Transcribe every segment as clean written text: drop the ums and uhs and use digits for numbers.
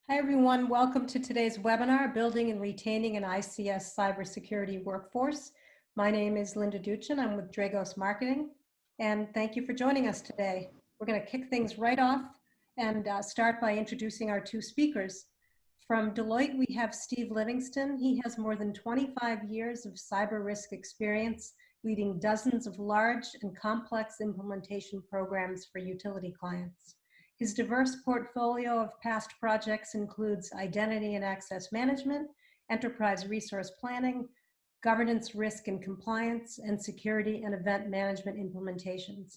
Hi, everyone. Welcome to today's webinar, Building and Retaining an ICS Cybersecurity Workforce. My name is Linda Duchin. I'm with Dragos Marketing, and thank you for joining us today. We're going to kick things right off and start by introducing our two speakers. From Deloitte, we have Steve Livingston. He has more than 25 years of cyber risk experience, leading dozens of large and complex implementation programs for utility clients. His diverse portfolio of past projects includes identity and access management, enterprise resource planning, governance, risk and compliance, and security and event management implementations.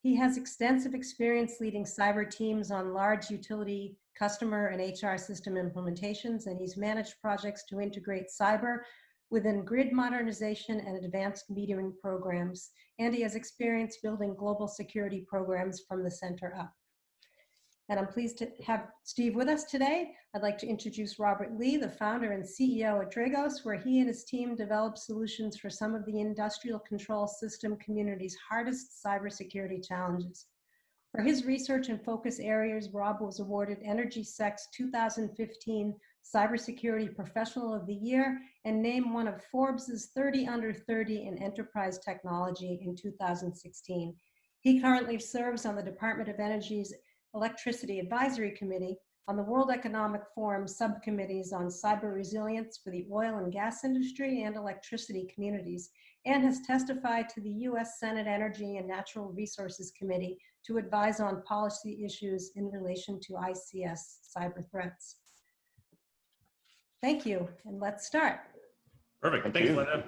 He has extensive experience leading cyber teams on large utility, customer, and HR system implementations, and he's managed projects to integrate cyber within grid modernization and advanced metering programs, and he has experience building global security programs from the center up. And I'm pleased to have Steve with us today. I'd like to introduce Robert Lee, the founder and CEO at Dragos, where he and his team develop solutions for some of the industrial control system community's hardest cybersecurity challenges. For his research and focus areas, Rob was awarded EnergySec's 2015 Cybersecurity Professional of the Year and named one of Forbes's 30 Under 30 in Enterprise Technology in 2016. He currently serves on the Department of Energy's Electricity Advisory Committee, on the World Economic Forum subcommittees on cyber resilience for the oil and gas industry and electricity communities, and has testified to the U.S. Senate Energy and Natural Resources Committee to advise on policy issues in relation to ICS cyber threats. Thank you, and let's start. Perfect. Thanks, Linda.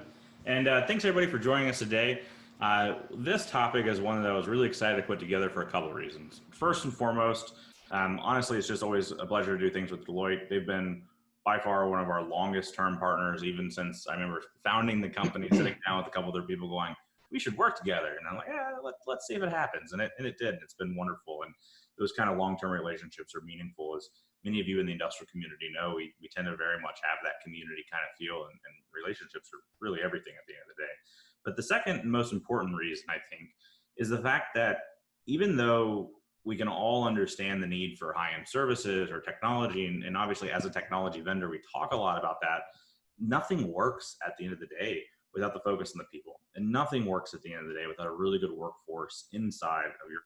And thanks, everybody, for joining us today. This topic is one that I was really excited to put together for a couple of reasons. First and foremost, honestly, it's just always a pleasure to do things with Deloitte. They've been by far one of our longest term partners, even since I remember founding the company, sitting down with a couple other people going, we should work together. And I'm like, yeah, let's see if it happens. And it did. It's been wonderful. And those kind of long-term relationships are meaningful. As many of you in the industrial community know, we tend to very much have that community kind of feel, and relationships are really everything at the end of the day. But the second and most important reason, I think, is the fact that even though we can all understand the need for high-end services or technology, and obviously as a technology vendor, we talk a lot about that, nothing works at the end of the day without the focus on the people. And nothing works at the end of the day without a really good workforce inside of your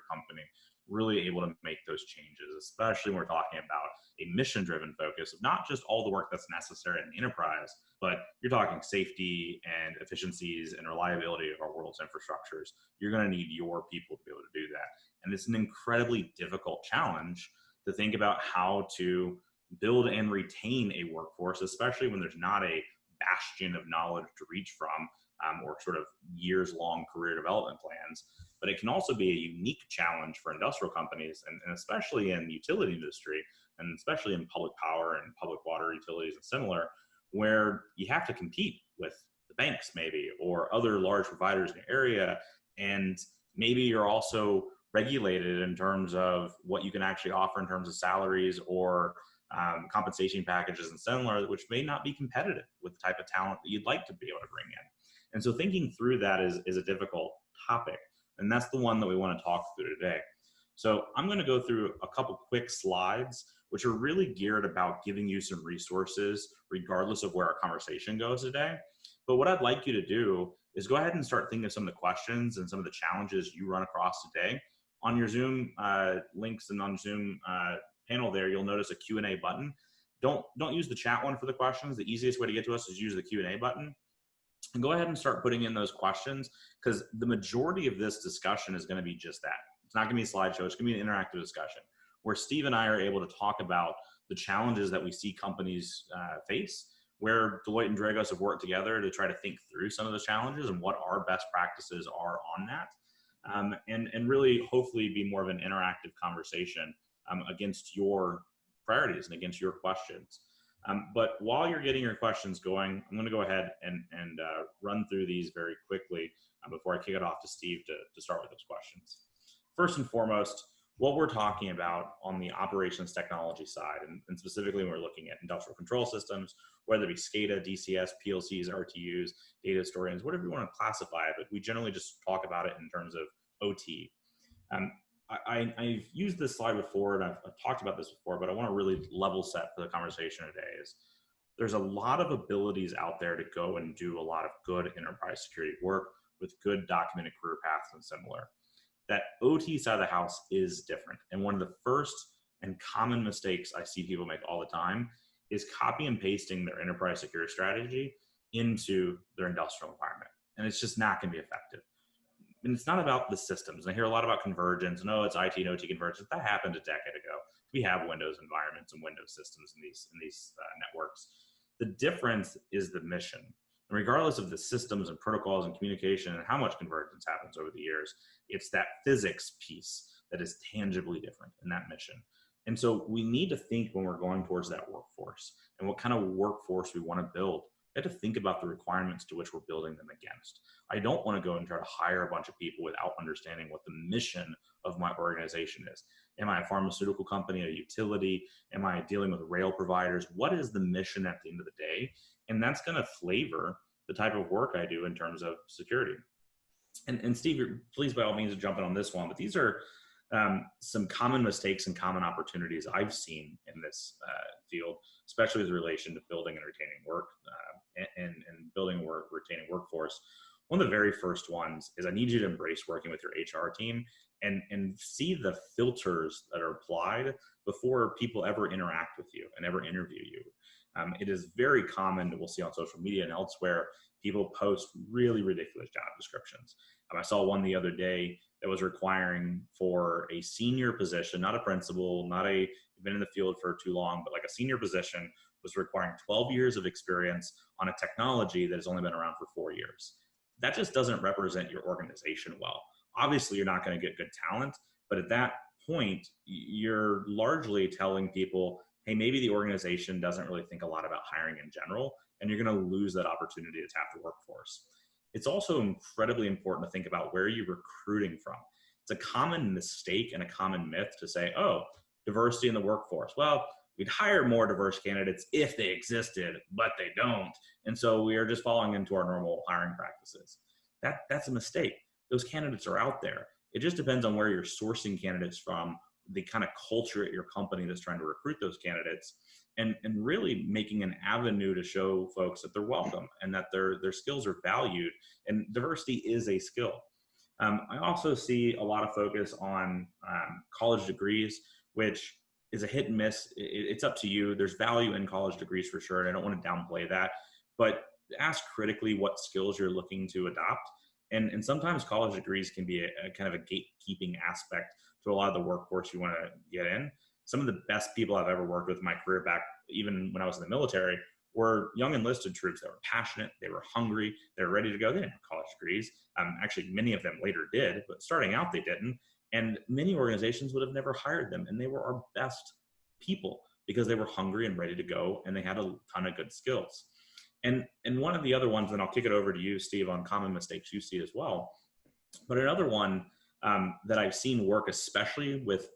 company, really able to make those changes, especially when we're talking about a mission-driven focus of not just all the work that's necessary in the enterprise, but you're talking safety and efficiencies and reliability of our world's infrastructures. You're going to need your people to be able to do that. And it's an incredibly difficult challenge to think about how to build and retain a workforce, especially when there's not a bastion of knowledge to reach from, or sort of years-long career development plans. But it can also be a unique challenge for industrial companies, and especially in the utility industry, and especially in public power and public water utilities and similar, where you have to compete with the banks maybe, or other large providers in your area. And maybe you're also regulated in terms of what you can actually offer in terms of salaries or compensation packages and similar, which may not be competitive with the type of talent that you'd like to be able to bring in. And so thinking through that is a difficult topic. And that's the one that we want to talk through today. So I'm going to go through a couple quick slides, which are really geared about giving you some resources, regardless of where our conversation goes today. But what I'd like you to do is go ahead and start thinking of some of the questions and some of the challenges you run across today. On your Zoom links and on Zoom panel there, you'll notice a Q&A button. Don't use the chat one for the questions. The easiest way to get to us is use the Q&A button. And go ahead and start putting in those questions, because the majority of this discussion is going to be just that. It's not going to be a slideshow. It's going to be an interactive discussion where Steve and I are able to talk about the challenges that we see companies face, where Deloitte and Dragos have worked together to try to think through some of the challenges and what our best practices are on that, and really hopefully be more of an interactive conversation against your priorities and against your questions. But while you're getting your questions going, I'm going to go ahead and run through these very quickly before I kick it off to Steve to start with those questions. First and foremost, what we're talking about on the operations technology side, and specifically when we're looking at industrial control systems, whether it be SCADA, DCS, PLCs, RTUs, data historians, whatever you want to classify it, but we generally just talk about it in terms of OT. I've used this slide before, and I've talked about this before, but I want to really level set for the conversation today. Is there's a lot of abilities out there to go and do a lot of good enterprise security work with good documented career paths and similar. That OT side of the house is different. And one of the first and common mistakes I see people make all the time is copy and pasting their enterprise security strategy into their industrial environment. And it's just not going to be effective. And it's not about the systems. I hear a lot about convergence. No, it's IT and OT convergence. That happened a decade ago. We have Windows environments and Windows systems in these networks. The difference is the mission. And regardless of the systems and protocols and communication and how much convergence happens over the years, it's that physics piece that is tangibly different in that mission. And so we need to think when we're going towards that workforce and what kind of workforce we want to build. We have to think about the requirements to which we're building them against. I don't want to go and try to hire a bunch of people without understanding what the mission of my organization is. Am I a pharmaceutical company, a utility? Am I dealing with rail providers? What is the mission at the end of the day? And that's going to flavor the type of work I do in terms of security. And Steve, please by all means jump in on this one, but these are some common mistakes and common opportunities I've seen in this field, especially with relation to building and retaining work and building work, retaining workforce. One of the very first ones is I need you to embrace working with your HR team and see the filters that are applied before people ever interact with you and ever interview you. It is very common that we'll see on social media and elsewhere, people post really ridiculous job descriptions. I saw one the other day that was requiring for a senior position, not a principal, not a been in the field for too long, but like a senior position was requiring 12 years of experience on a technology that has only been around for 4 years. That just doesn't represent your organization well. Obviously, you're not going to get good talent, but at that point, you're largely telling people, hey, maybe the organization doesn't really think a lot about hiring in general, and you're going to lose that opportunity to tap the workforce. It's also incredibly important to think about where you're recruiting from. It's a common mistake and a common myth to say, oh, diversity in the workforce. Well, we'd hire more diverse candidates if they existed, but they don't. And so we are just following into our normal hiring practices. That's a mistake. Those candidates are out there. It just depends on where you're sourcing candidates from, the kind of culture at your company that's trying to recruit those candidates, and really making an avenue to show folks that they're welcome and that their skills are valued. And diversity is a skill. I also see a lot of focus on college degrees, which is a hit and miss. It's up to you. There's value in college degrees for sure, and I don't want to downplay that. But ask critically what skills you're looking to adopt. And sometimes college degrees can be a kind of a gatekeeping aspect to a lot of the workforce you want to get in. Some of the best people I've ever worked with in my career back, even when I was in the military, were young enlisted troops that were passionate, they were hungry, they were ready to go. They didn't have college degrees. Actually, many of them later did, but starting out they didn't. And many organizations would have never hired them. And they were our best people because they were hungry and ready to go, and they had a ton of good skills. And one of the other ones, and I'll kick it over to you, Steve, on common mistakes you see as well. But another one that I've seen work, especially with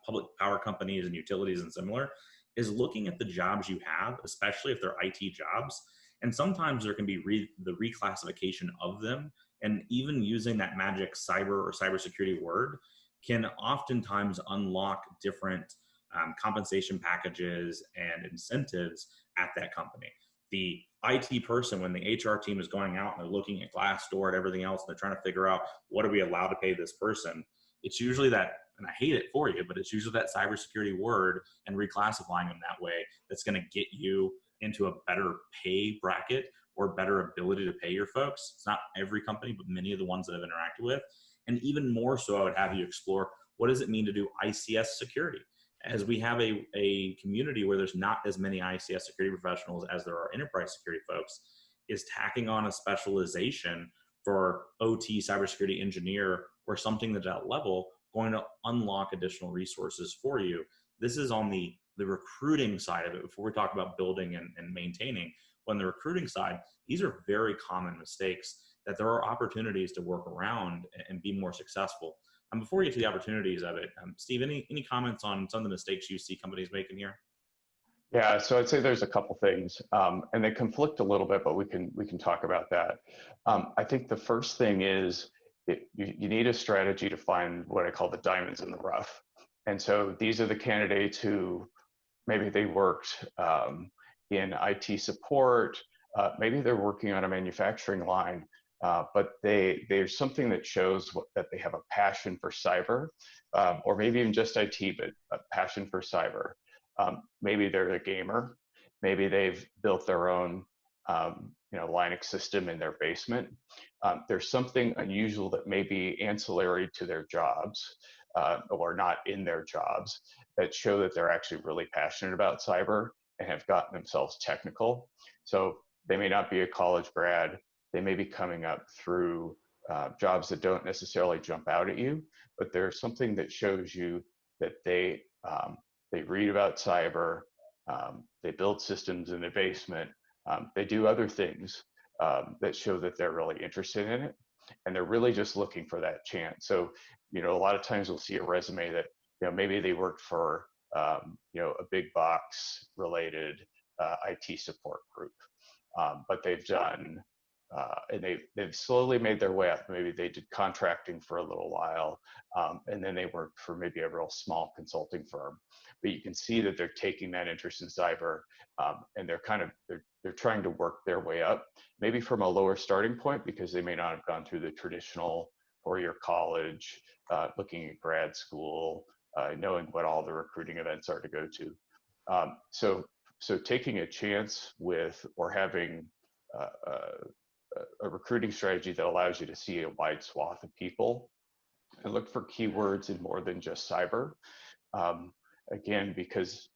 public power companies and utilities and similar, is looking at the jobs you have, especially if they're IT jobs. And sometimes there can be the reclassification of them, and even using that magic cyber or cybersecurity word can oftentimes unlock different compensation packages and incentives at that company. The IT person, when the HR team is going out and they're looking at Glassdoor and everything else, and they're trying to figure out what are we allowed to pay this person, it's usually that, and I hate it for you, but it's usually that cybersecurity word and reclassifying them that way that's going to get you into a better pay bracket or better ability to pay your folks. It's not every company, but many of the ones that I've interacted with. And even more so, I would have you explore, what does it mean to do ICS security? As we have a community where there's not as many ICS security professionals as there are enterprise security folks, is tacking on a specialization for OT cybersecurity engineer or something at that level going to unlock additional resources for you. This is on the recruiting side of it before we talk about building and maintaining. On the recruiting side, these are very common mistakes that there are opportunities to work around and be more successful. And before we get to the opportunities of it, Steve, any comments on some of the mistakes you see companies making here? Yeah, so I'd say there's a couple things, and they conflict a little bit, but we can talk about that. I think the first thing is you need a strategy to find what I call the diamonds in the rough. And so these are the candidates who maybe they worked in IT support, maybe they're working on a manufacturing line, but there's something that shows that they have a passion for cyber, or maybe even just IT, but a passion for cyber. Maybe they're a gamer, maybe they've built their own Linux system in their basement. There's something unusual that may be ancillary to their jobs, or not in their jobs, that show that they're actually really passionate about cyber and have gotten themselves technical. So they may not be a college grad, they may be coming up through jobs that don't necessarily jump out at you, but there's something that shows you that they read about cyber, they build systems in their basement, they do other things that show that they're really interested in it, and they're really just looking for that chance. So, a lot of times we'll see a resume that, maybe they worked for, a big box related IT support group, but they've done, and they've slowly made their way up. Maybe they did contracting for a little while, and then they worked for maybe a real small consulting firm. But you can see that they're taking that interest in cyber, and they're trying to work their way up, maybe from a lower starting point because they may not have gone through the traditional four-year college, looking at grad school, knowing what all the recruiting events are to go to. So taking a chance with, or having a recruiting strategy that allows you to see a wide swath of people and look for keywords in more than just cyber. Again, because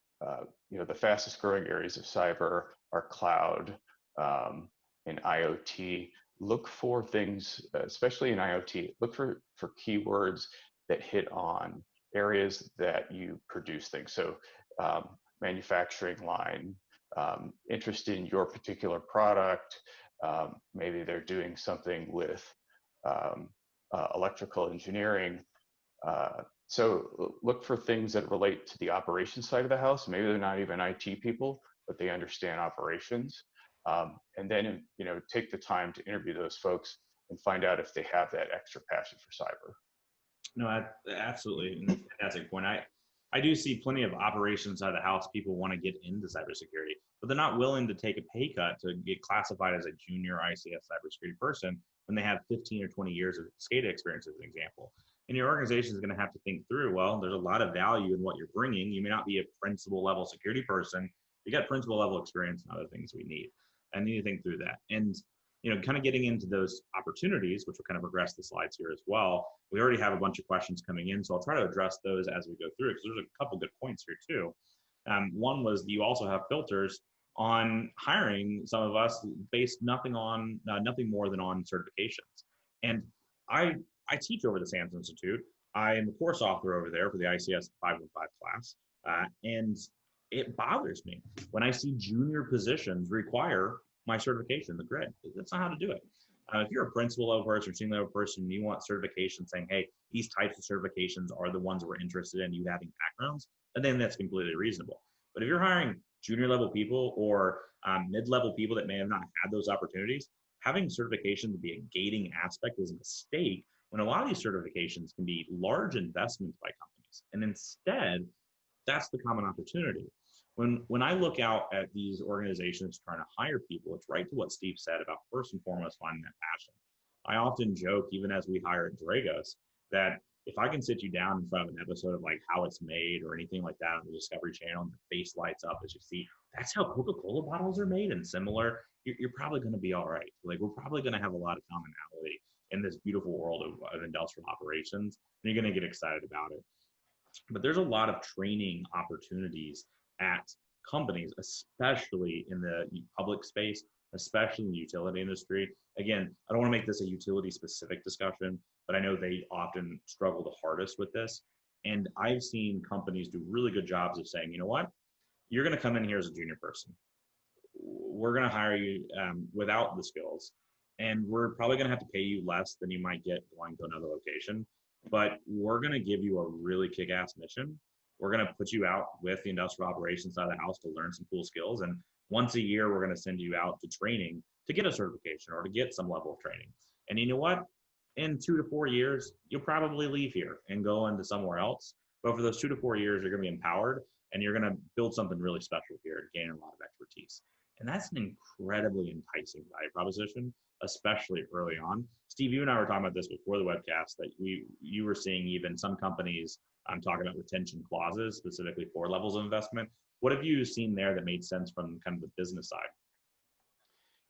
the fastest growing areas of cyber are cloud and IoT. Look for things, especially in IoT, look for keywords that hit on areas that you produce things. So manufacturing line, interest in your particular product, maybe they're doing something with electrical engineering. So look for things that relate to the operations side of the house. Maybe they're not even IT people, but they understand operations. And then, take the time to interview those folks and find out if they have that extra passion for cyber. No, absolutely. Fantastic point. I do see plenty of operations side of the house. People want to get into cybersecurity, but they're not willing to take a pay cut to get classified as a junior ICS cybersecurity person when they have 15 or 20 years of SCADA experience, as an example. And your organization is going to have to think through, well, there's a lot of value in what you're bringing. You may not be a principal level security person. You got principal level experience and other things we need. I need to think through that. And, kind of getting into those opportunities, which will kind of progress the slides here as well. We already have a bunch of questions coming in, so I'll try to address those as we go through it, because there's a couple good points here too. One was you also have filters on hiring some of us based nothing more than on certifications. And I teach over the SANS Institute. I am a course author over there for the ICS 515 class, and it bothers me when I see junior positions require my certification in the grid. That's not how to do it. If you're a principal level person or senior level person, and you want certification saying, hey, these types of certifications are the ones we're interested in, you having backgrounds, and then that's completely reasonable. But if you're hiring junior level people or mid-level people that may have not had those opportunities, having certification to be a gating aspect is a mistake, when a lot of these certifications can be large investments by companies. And instead, that's the common opportunity. When I look out at these organizations trying to hire people, it's right to what Steve said about first and foremost finding that passion. I often joke, even as we hire at Dragos, that if I can sit you down in front of an episode of like How It's Made or anything like that on the Discovery Channel, and your face lights up as you see, that's how Coca-Cola bottles are made and similar, you're probably going to be all right. Like, we're probably going to have a lot of commonality in this beautiful world of industrial operations, and you're going to get excited about it. But there's a lot of training opportunities at companies, especially in the public space, especially in the utility industry. Again, I don't want to make this a utility specific discussion, but I know they often struggle the hardest with this. And I've seen companies do really good jobs of saying, you know what, you're going to come in here as a junior person. We're going to hire you without the skills, and we're probably going to have to pay you less than you might get going to another location. But we're going to give you a really kick-ass mission. We're going to put you out with the industrial operations side of the house to learn some cool skills. And once a year, we're going to send you out to training to get a certification or to get some level of training. And you know what? in 2 to 4 years, you'll probably leave here and go into somewhere else. But for those 2 to 4 years, you're going to be empowered and you're going to build something really special here and gain a lot of expertise. And that's an incredibly enticing value proposition, especially early on. Steve, you and I were talking about this before the webcast, that you were seeing even some companies talking about retention clauses, specifically for levels of investment. What have you seen there that made sense from kind of the business side?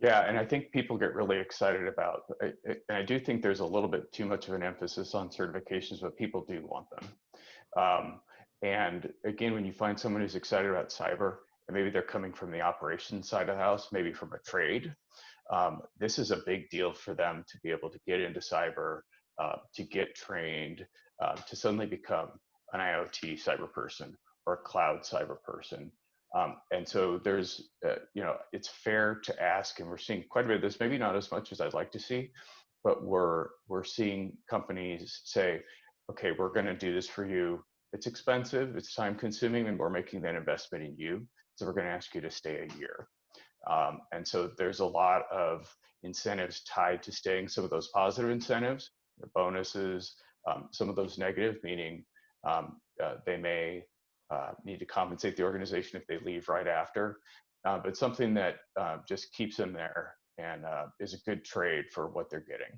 Yeah, and I think people get really excited about, and I do think there's a little bit too much of an emphasis on certifications, but people do want them. And again, when you find someone who's excited about cyber, and maybe they're coming from the operations side of the house, maybe from a trade, this is a big deal for them to be able to get into cyber, to get trained, to suddenly become an IoT cyber person or a cloud cyber person. And so there's, it's fair to ask, and we're seeing quite a bit of this, maybe not as much as I'd like to see, but we're seeing companies say, okay, we're going to do this for you. It's expensive, it's time consuming, and we're making that investment in you. So we're going to ask you to stay a year. And so there's a lot of incentives tied to staying, some of those positive incentives, the bonuses, some of those negative, meaning they may need to compensate the organization if they leave right after, but something that just keeps them there and is a good trade for what they're getting.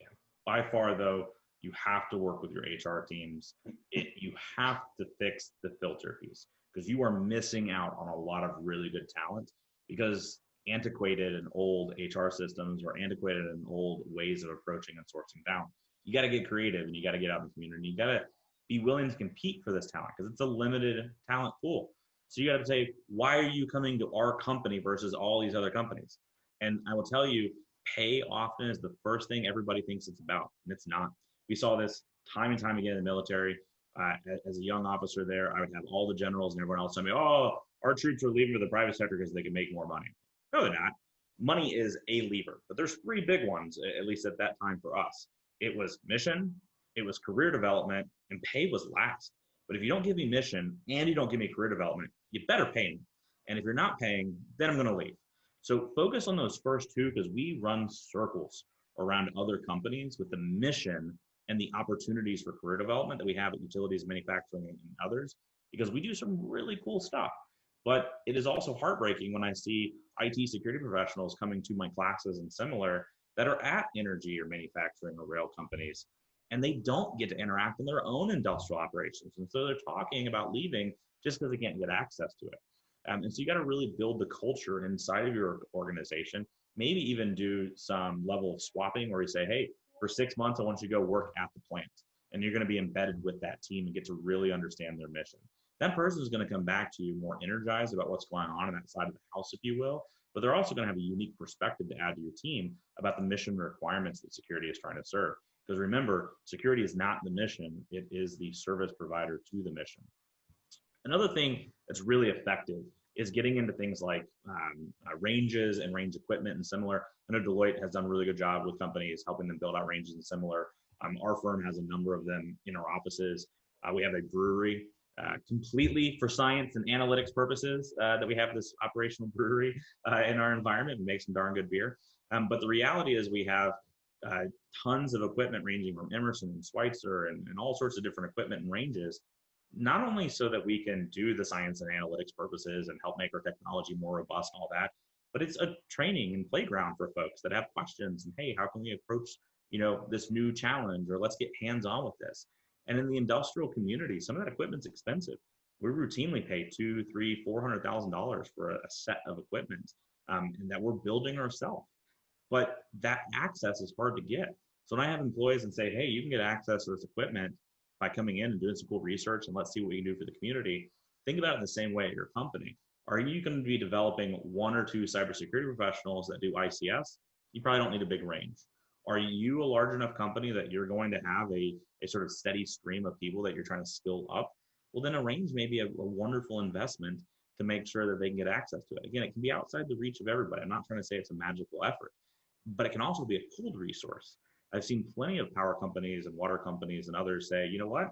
Yeah. By far, though, you have to work with your HR teams. You have to fix the filter piece because you are missing out on a lot of really good talent because antiquated and old HR systems or antiquated and old ways of approaching and sourcing talent. You got to get creative and you got to get out in the community. You got to be willing to compete for this talent because it's a limited talent pool. So you got to say, why are you coming to our company versus all these other companies? And I will tell you, pay often is the first thing everybody thinks it's about, and it's not. We saw this time and time again in the military. As a young officer there, I would have all the generals and everyone else tell me, oh, our troops are leaving for the private sector because they can make more money. No, they're not. Money is a lever, but there's 3 big ones, at least at that time for us. It was mission, it was career development, and pay was last. But if you don't give me mission and you don't give me career development, you better pay me. And if you're not paying, then I'm going to leave. So focus on those first 2 because we run circles around other companies with the mission and the opportunities for career development that we have at utilities, manufacturing, and others, because we do some really cool stuff. But it is also heartbreaking when I see IT security professionals coming to my classes and similar that are at energy or manufacturing or rail companies, and they don't get to interact in their own industrial operations. And so they're talking about leaving just because they can't get access to it. And so you got to really build the culture inside of your organization, maybe even do some level of swapping where you say, hey, for 6 months, I want you to go work at the plant. And you're going to be embedded with that team and get to really understand their mission. That person is going to come back to you more energized about what's going on that side of the house, if you will. But they're also going to have a unique perspective to add to your team about the mission requirements that security is trying to serve. Because remember, security is not the mission, it is the service provider to the mission. Another thing that's really effective is getting into things like ranges and range equipment and similar. I know Deloitte has done a really good job with companies helping them build out ranges and similar. Our firm has a number of them in our offices. We have a brewery completely for science and analytics purposes that we have this operational brewery in our environment and make some darn good beer. But the reality is we have tons of equipment ranging from Emerson and Schweitzer and all sorts of different equipment and ranges, not only so that we can do the science and analytics purposes and help make our technology more robust and all that, but it's a training and playground for folks that have questions and, hey, how can we approach, this new challenge, or let's get hands-on with this. And in the industrial community, some of that equipment's expensive. We routinely pay $200,000, $300,000, $400,000 for a set of equipment and that we're building ourselves. But that access is hard to get. So when I have employees and say, hey, you can get access to this equipment by coming in and doing some cool research and let's see what you can do for the community, think about it in the same way at your company. Are you going to be developing 1 or 2 cybersecurity professionals that do ICS? You probably don't need a big range. Are you a large enough company that you're going to have a sort of steady stream of people that you're trying to skill up? Well, then a range may be a wonderful investment to make sure that they can get access to it. Again, it can be outside the reach of everybody. I'm not trying to say it's a magical effort, but it can also be a cold resource. I've seen plenty of power companies and water companies and others say, you know what,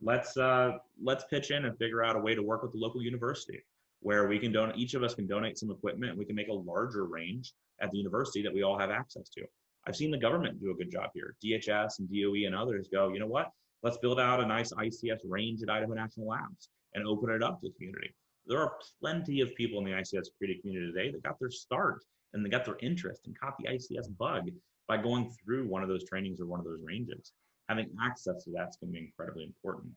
let's pitch in and figure out a way to work with the local university where we can donate, each of us can donate some equipment and we can make a larger range at the university that we all have access to. I've seen the government do a good job here. DHS and DOE and others go, you know what? Let's build out a nice ICS range at Idaho National Labs and open it up to the community. There are plenty of people in the ICS security community today that got their start and they got their interest and caught the ICS bug by going through one of those trainings or one of those ranges. Having access to that's going to be incredibly important.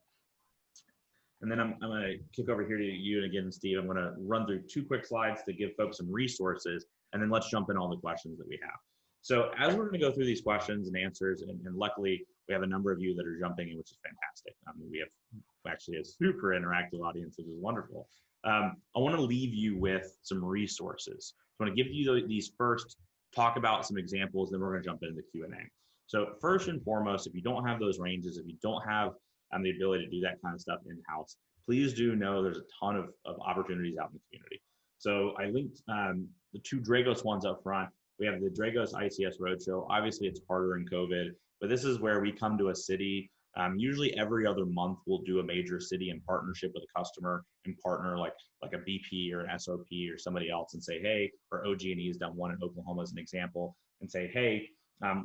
And then I'm going to kick over here to you and again, Steve. I'm going to run through 2 quick slides to give folks some resources, and then let's jump in all the questions that we have. So as we're going to go through these questions and answers, and luckily we have a number of you that are jumping in, which is fantastic. We have actually a super interactive audience, which is wonderful. I want to leave you with some resources. So I want to give you these first, talk about some examples, then we're going to jump into the Q&A. So first and foremost, if you don't have those ranges, if you don't have the ability to do that kind of stuff in-house, please do know there's a ton of opportunities out in the community. So I linked the 2 Dragos ones up front. We have the Dragos Ics Roadshow. Obviously, it's harder in COVID, but this is where we come to a city. Usually every other month, we'll do a major city in partnership with a customer and partner like a BP or an SOP or somebody else and say, hey, or OG&E has done one in Oklahoma as an example, and say, hey,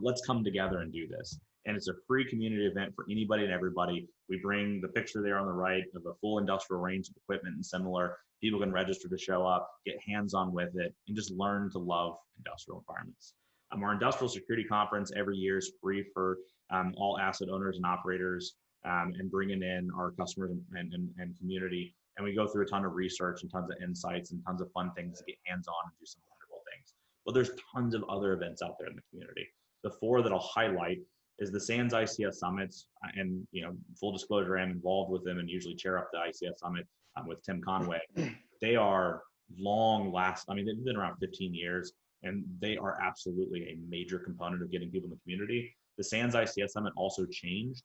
let's come together and do this. And it's a free community event for anybody and everybody. We bring the picture there on the right of a full industrial range of equipment and similar. People can register to show up, get hands-on with it, and just learn to love industrial environments. Our industrial security conference every year is free for all asset owners and operators, and bringing in our customers and community. And we go through a ton of research and tons of insights and tons of fun things to get hands-on and do some wonderful things. But there's tons of other events out there in the community. The 4 that I'll highlight is the SANS ICS Summits, and full disclosure, I'm involved with them and usually chair up the ICS Summit with Tim Conway. They are long last, they've been around 15 years, and they are absolutely a major component of getting people in the community. The SANS ICS Summit also changed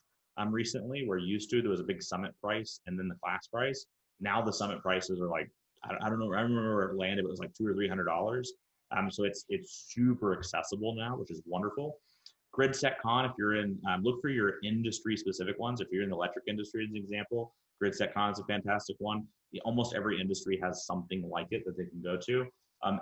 recently, where used to there was a big summit price and then the class price. Now the summit prices are like, I don't know, I remember where it landed, but it was like $200 or $300. So it's super accessible now, which is wonderful. GridSecCon, if you're in, look for your industry specific ones. If you're in the electric industry, as an example, GridSecCon is a fantastic one. Almost every industry has something like it that they can go to.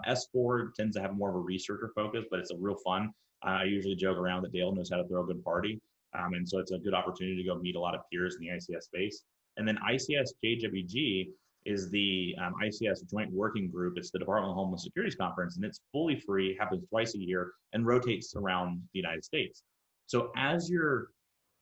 S4 tends to have more of a researcher focus, but it's a real fun. I usually joke around that Dale knows how to throw a good party. And so it's a good opportunity to go meet a lot of peers in the ICS space. And then ICS JWG is the ICS Joint Working Group. It's the Department of Homeland Security's conference, and it's fully free, happens twice a year, and rotates around the United States. So as you're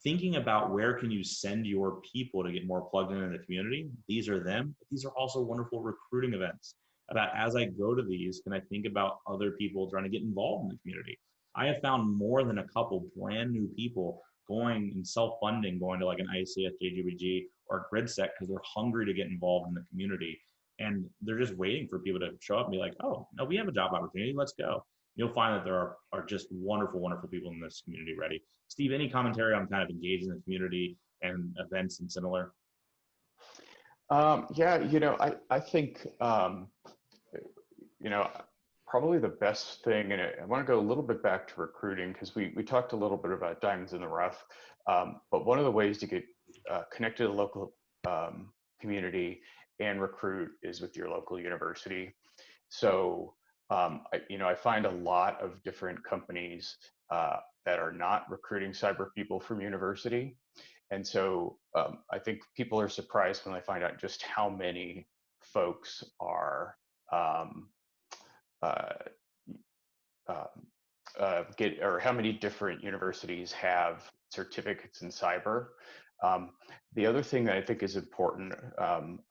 thinking about where can you send your people to get more plugged into the community, these are them, but these are also wonderful recruiting events. About as I go to these, can I think about other people trying to get involved in the community? I have found more than a couple brand new people going and self-funding, going to like an ICS JWG or GridSec because they're hungry to get involved in the community. And they're just waiting for people to show up and be like, oh, no, we have a job opportunity, let's go. You'll find that there are just wonderful, wonderful people in this community ready. Steve, any commentary on kind of engaging the community and events and similar? Yeah, I think, probably the best thing, and I want to go a little bit back to recruiting because we talked a little bit about diamonds in the rough, but one of the ways to get connected to the local community and recruit is with your local university. So, I find a lot of different companies that are not recruiting cyber people from university. And so I think people are surprised when they find out just how many folks are or how many different universities have certificates in cyber. The other thing that I think is important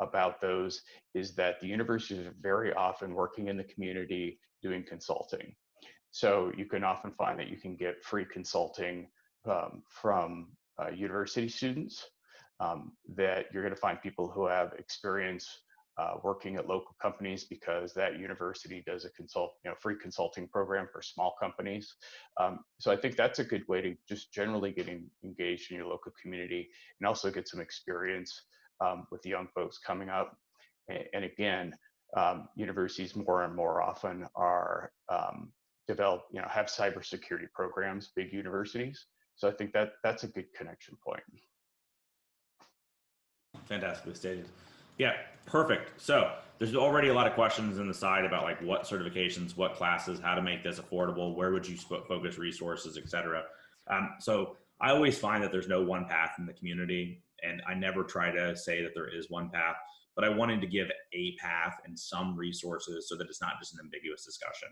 about those is that the universities are very often working in the community doing consulting. So you can often find that you can get free consulting from university students, that you're going to find people who have experience working at local companies because that university does a free consulting program for small companies. So I think that's a good way to just generally get engaged in your local community and also get some experience with the young folks coming up. And again, universities more and more often are have cybersecurity programs, big universities. So I think that that's a good connection point. Fantastically stated. Yeah, perfect. So there's already a lot of questions in the side about like what certifications, what classes, how to make this affordable, where would you focus resources, et cetera. So I always find that there's no one path in the community, and I never try to say that there is one path, but I wanted to give a path and some resources so that it's not just an ambiguous discussion.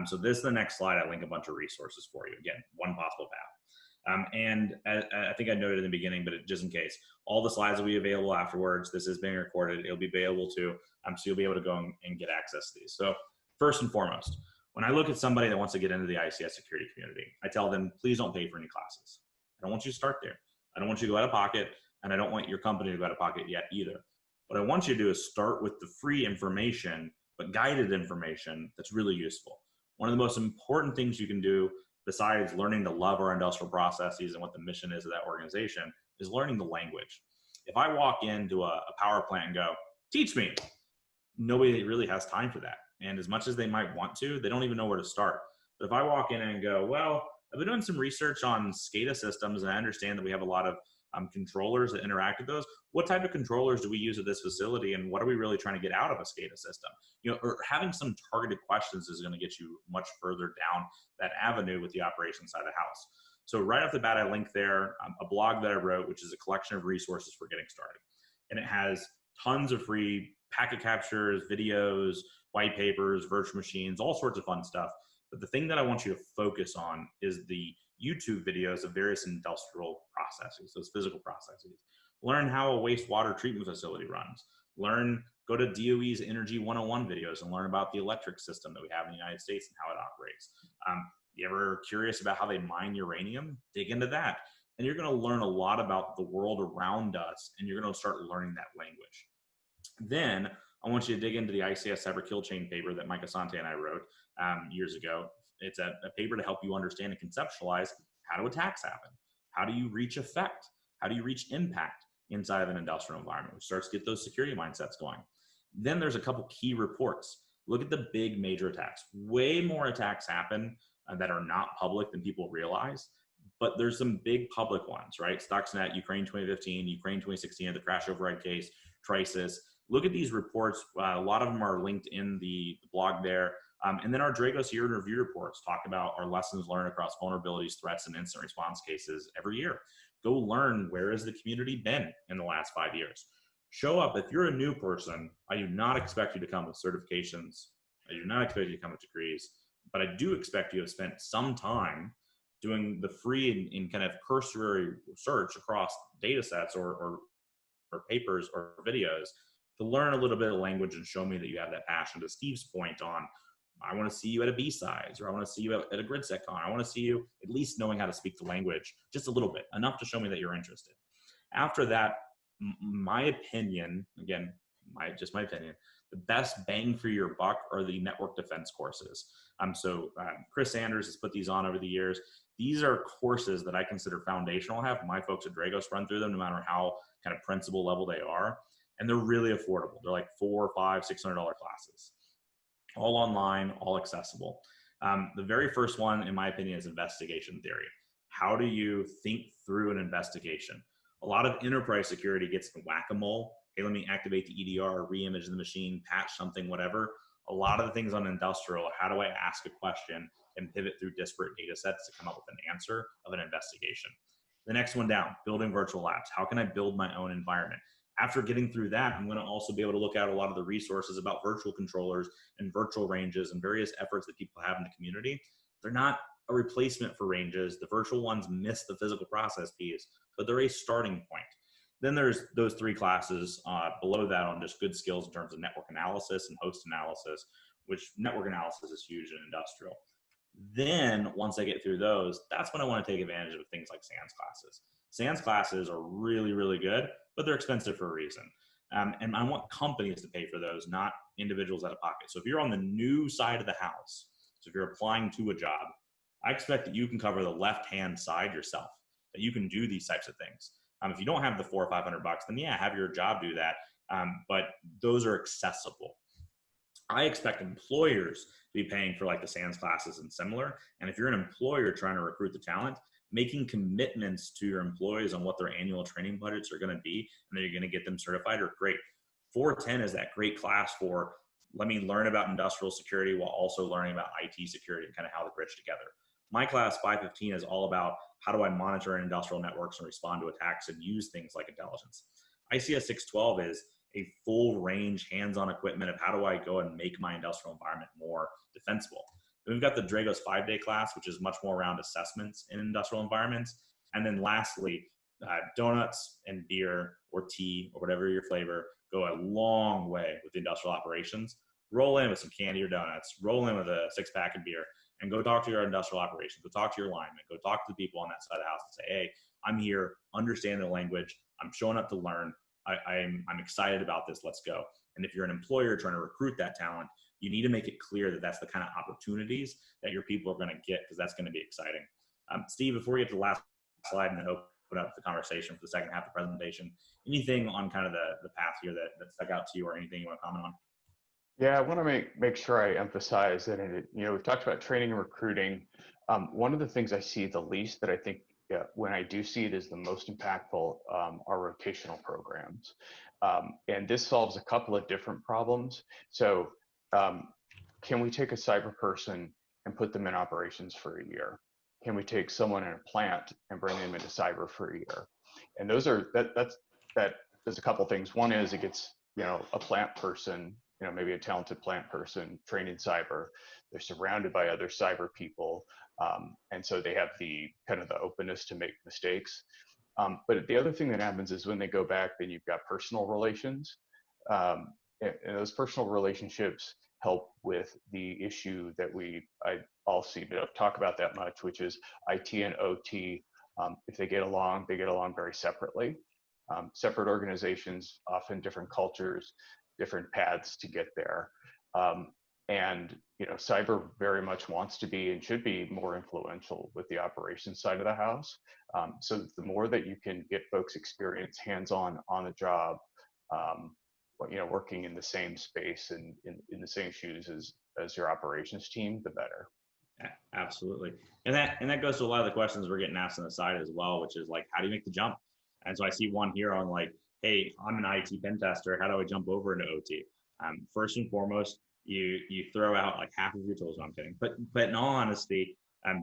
So this is the next slide. I link a bunch of resources for you. Again, one possible path. And I think I noted in the beginning, but just in case, all the slides will be available afterwards. This is being recorded. It'll be available to, so you'll be able to go and get access to these. So first and foremost, when I look at somebody that wants to get into the ICS security community, I tell them, please don't pay for any classes. I don't want you to start there. I don't want you to go out of pocket, and I don't want your company to go out of pocket yet either. What I want you to do is start with the free information, but guided information that's really useful. One of the most important things you can do, besides learning to love our industrial processes and what the mission is of that organization, is learning the language. If I walk into a power plant and go, teach me, nobody really has time for that. And as much as they might want to, they don't even know where to start. But if I walk in and go, well, I've been doing some research on SCADA systems, and I understand that we have a lot of controllers that interact with those. What type of controllers do we use at this facility, and what are we really trying to get out of a SCADA system? Or having some targeted questions is going to get you much further down that avenue with the operations side of the house. So right off the bat, I link there a blog that I wrote, which is a collection of resources for getting started. And it has tons of free packet captures, videos, white papers, virtual machines, all sorts of fun stuff. But the thing that I want you to focus on is the YouTube videos of various industrial processes, those physical processes. Learn how a wastewater treatment facility runs. Go to DOE's Energy 101 videos and learn about the electric system that we have in the United States and how it operates. You ever curious about how they mine uranium? Dig into that. And you're going to learn a lot about the world around us, and you're going to start learning that language. Then I want you to dig into the ICS Cyber Kill Chain paper that Mike Asante and I wrote years ago. It's a paper to help you understand and conceptualize how do attacks happen? How do you reach effect? How do you reach impact inside of an industrial environment, which starts to get those security mindsets going. Then there's a couple key reports. Look at the big major attacks. Way more attacks happen that are not public than people realize, but there's some big public ones, right? Stuxnet, Ukraine 2015, Ukraine 2016, the crash override case, Ksas. Look at these reports. A lot of them are linked in the blog there. And then our Dragos year in review reports talk about our lessons learned across vulnerabilities, threats, and incident response cases every year. Go learn, where has the community been in the last 5 years? Show up. If you're a new person, I do not expect you to come with certifications. I do not expect you to come with degrees, but I do expect you to have spent some time doing the free and kind of cursory search across data sets or papers or videos to learn a little bit of language and show me that you have that passion. To Steve's point on, I want to see you at a B-sides, or I want to see you at a GridSecCon. I want to see you at least knowing how to speak the language just a little bit, enough to show me that you're interested. After that, my opinion, again, just my opinion, the best bang for your buck are the network defense courses. Chris Sanders has put these on over the years. These are courses that I consider foundational. I have my folks at Dragos run through them no matter how kind of principal level they are. And they're really affordable. They're like $400, $500, $600 classes. All online, all accessible. The very first one, in my opinion, is investigation theory. How do you think through an investigation? A lot of enterprise security gets to whack-a-mole. Hey, let me activate the EDR, re-image the machine, patch something, whatever. A lot of the things on industrial, how do I ask a question and pivot through disparate data sets to come up with an answer of an investigation? The next one down, building virtual labs. How can I build my own environment? After getting through that, I'm going to also be able to look at a lot of the resources about virtual controllers and virtual ranges and various efforts that people have in the community. They're not a replacement for ranges. The virtual ones miss the physical process piece, but they're a starting point. Then there's those three classes below that on just good skills in terms of network analysis and host analysis, which network analysis is huge in industrial. Then once I get through those, that's when I want to take advantage of things like SANS classes. SANS classes are really, really good, but they're expensive for a reason. And I want companies to pay for those, not individuals out of pocket. So if you're on the new side of the house, so if you're applying to a job, I expect that you can cover the left-hand side yourself, that you can do these types of things. If you don't have the $400 or $500, then yeah, have your job do that. But those are accessible. I expect employers to be paying for like the SANS classes and similar. And if you're an employer trying to recruit the talent, making commitments to your employees on what their annual training budgets are going to be and that you're going to get them certified are great. 410 is that great class for, let me learn about industrial security while also learning about IT security and kind of how they bridge together. My class 515 is all about how do I monitor industrial networks and respond to attacks and use things like intelligence. ICS 612 is a full range hands-on equipment of how do I go and make my industrial environment more defensible. Then we've got the Dragos 5-day class, which is much more around assessments in industrial environments. And then lastly, donuts and beer or tea or whatever your flavor go a long way with industrial operations. Roll in with some candy or donuts, roll in with a 6-pack of beer, and go talk to your industrial operations, go talk to your linemen, go talk to the people on that side of the house and say, hey, I'm here, understand the language, I'm showing up to learn, I'm excited about this, let's go. And if you're an employer trying to recruit that talent, you need to make it clear that that's the kind of opportunities that your people are going to get, because that's going to be exciting. Steve, before we get to the last slide and then open up the conversation for the second half of the presentation, anything on kind of the path here that stuck out to you, or anything you want to comment on? Yeah, I want to make sure I emphasize that we've talked about training and recruiting. One of the things I see the least that I think when I do see it is the most impactful are rotational programs. And this solves a couple of different problems. So can we take a cyber person and put them in operations for a year? Can we take someone in a plant and bring them into cyber for a year? And those are, there's a couple of things. One is it gets, a plant person, maybe a talented plant person trained in cyber. They're surrounded by other cyber people. And so they have the kind of the openness to make mistakes. But the other thing that happens is when they go back, then you've got personal relations. And those personal relationships help with the issue that I all seem to talk about that much, which is IT and OT. If they get along very separately. Separate organizations, often different cultures, different paths to get there. And cyber very much wants to be and should be more influential with the operations side of the house. So the more that you can get folks experience hands-on on the job, working in the same space and in the same shoes as your operations team, the better. Yeah, absolutely. And that goes to a lot of the questions we're getting asked on the side as well, which is like, how do you make the jump? And so I see one here on like, hey, I'm an IT pen tester. How do I jump over into OT? First and foremost, you throw out like half of your tools. No, I'm kidding. But in all honesty,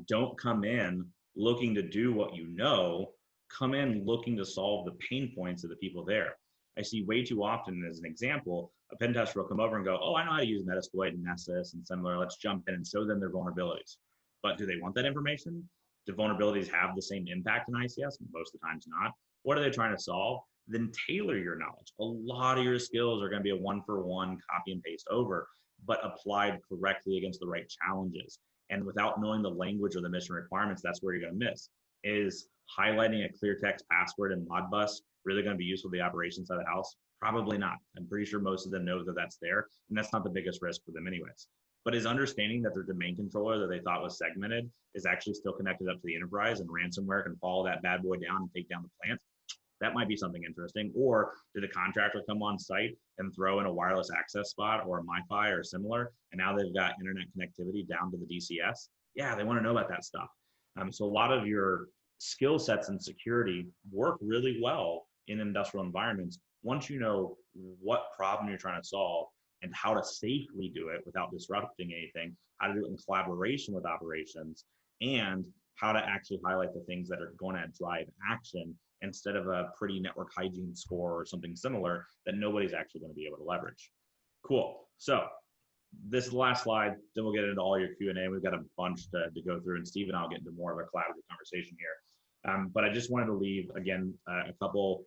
don't come in looking to do what you know. Come in looking to solve the pain points of the people there. I see way too often, as an example, a pen tester will come over and go, oh, I know how to use Metasploit and Ksas and similar. Let's jump in and show them their vulnerabilities. But do they want that information? Do vulnerabilities have the same impact in ICS? Most of the times not. What are they trying to solve? Then tailor your knowledge. A lot of your skills are going to be a one-for-one copy and paste over, but applied correctly against the right challenges. And without knowing the language or the mission requirements, that's where you're going to miss. Is highlighting a clear text password in Modbus really going to be useful to the operations side of the house? Probably not. I'm pretty sure most of them know that that's there, and that's not the biggest risk for them anyways. But is understanding that their domain controller that they thought was segmented is actually still connected up to the enterprise, and ransomware can follow that bad boy down and take down the plant? That might be something interesting. Or did a contractor come on site and throw in a wireless access spot or a MiFi or similar, and now they've got internet connectivity down to the DCS? Yeah, they want to know about that stuff. So a lot of your skill sets in security work really well in industrial environments once you know what problem you're trying to solve and how to safely do it without disrupting anything, how to do it in collaboration with operations, and how to actually highlight the things that are going to drive action instead of a pretty network hygiene score or something similar that nobody's actually going to be able to leverage. Cool. So this is the last slide, then we'll get into all your Q&A. We've got a bunch to go through, and Steve and I'll get into more of a collaborative conversation here. But I just wanted to leave, again, a couple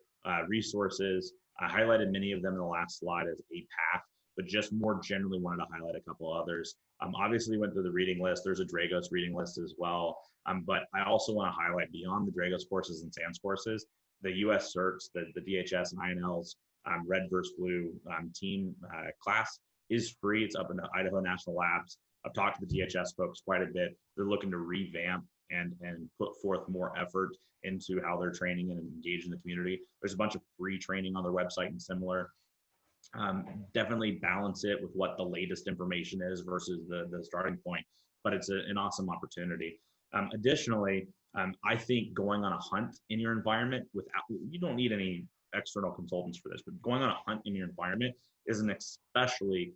resources. I highlighted many of them in the last slide as a path, but just more generally wanted to highlight a couple others. Obviously went through the reading list. There's a Dragos reading list as well. But I also want to highlight beyond the Dragos courses and SANS courses, the US certs, the DHS and INL's Red vs. Blue team class is free. It's up in the Idaho National Labs. I've talked to the DHS folks quite a bit. They're looking to revamp and put forth more effort into how they're training and engaging the community. There's a bunch of free training on their website and similar. Definitely balance it with what the latest information is versus the starting point, but it's an awesome opportunity. Additionally, I think going on a hunt in your environment you don't need any external consultants for this, but going on a hunt in your environment is an especially